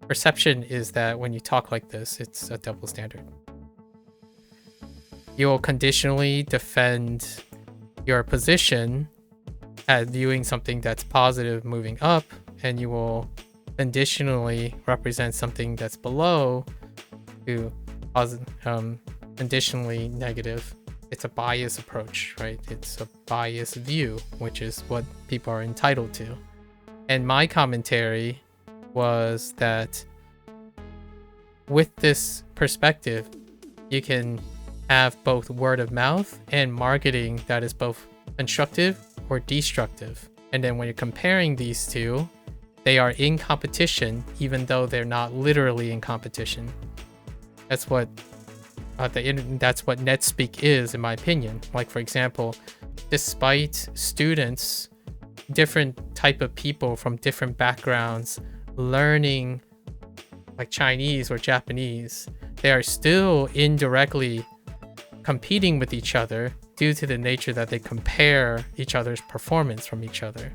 perception is that when you talk like this, it's a double standard. You'll conditionally defend your position at viewing something that's positive moving up, and you will conditionally represent something that's below to conditionally negative. It's a bias approach, right? It's a biased view, which is what people are entitled to. And my commentary was that with this perspective, you can have both word of mouth and marketing that is both constructive or destructive. And then when you're comparing these two, they are in competition, even though they're not literally in competition. That's what NetSpeak is, in my opinion. Like, for example, despite students, different type of people from different backgrounds learning like Chinese or Japanese, they are still indirectly competing with each other due to the nature that they compare each other's performance from each other.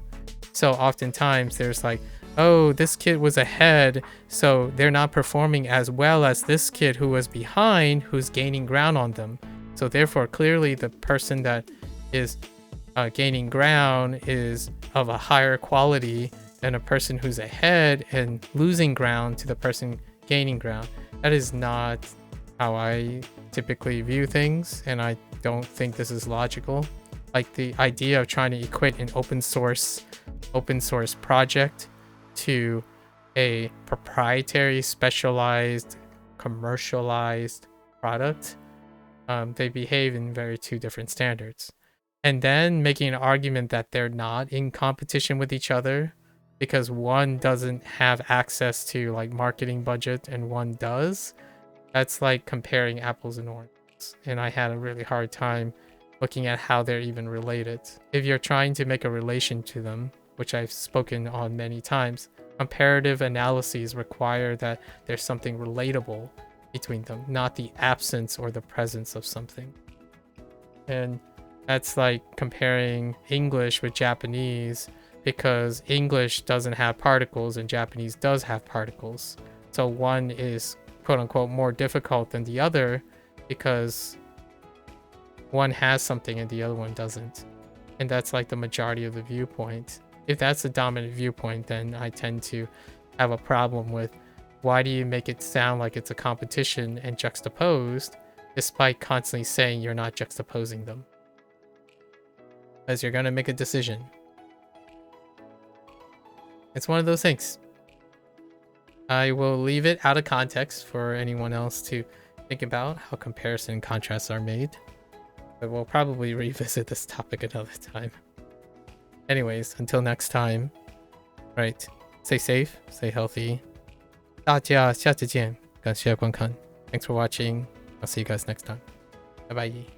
So oftentimes there's like, oh, this kid was ahead, so they're not performing as well as this kid who was behind, who's gaining ground on them. So therefore, clearly the person that is gaining ground is of a higher quality than a person who's ahead and losing ground to the person gaining ground. That is not how I typically view things, and I don't think this is logical. Like the idea of trying to equate an open source project to a proprietary, specialized, commercialized product, they behave in very two different standards. And then making an argument that they're not in competition with each other because one doesn't have access to like marketing budget and one does, that's like comparing apples and oranges. And I had a really hard time looking at how they're even related. If you're trying to make a relation to them, which I've spoken on many times, comparative analyses require that there's something relatable between them, not the absence or the presence of something. And that's like comparing English with Japanese, because English doesn't have particles and Japanese does have particles. So one is quote unquote more difficult than the other because one has something and the other one doesn't. And that's like the majority of the viewpoint. If that's the dominant viewpoint, then I tend to have a problem with why do you make it sound like it's a competition and juxtaposed despite constantly saying you're not juxtaposing them. Because you're going to make a decision. It's one of those things. I will leave it out of context for anyone else to think about how comparison and contrasts are made. But we'll probably revisit this topic another time. Anyways, until next time, right, stay safe, stay healthy. 大家下次见，感谢观看. Thanks for watching. I'll see you guys next time. Bye bye.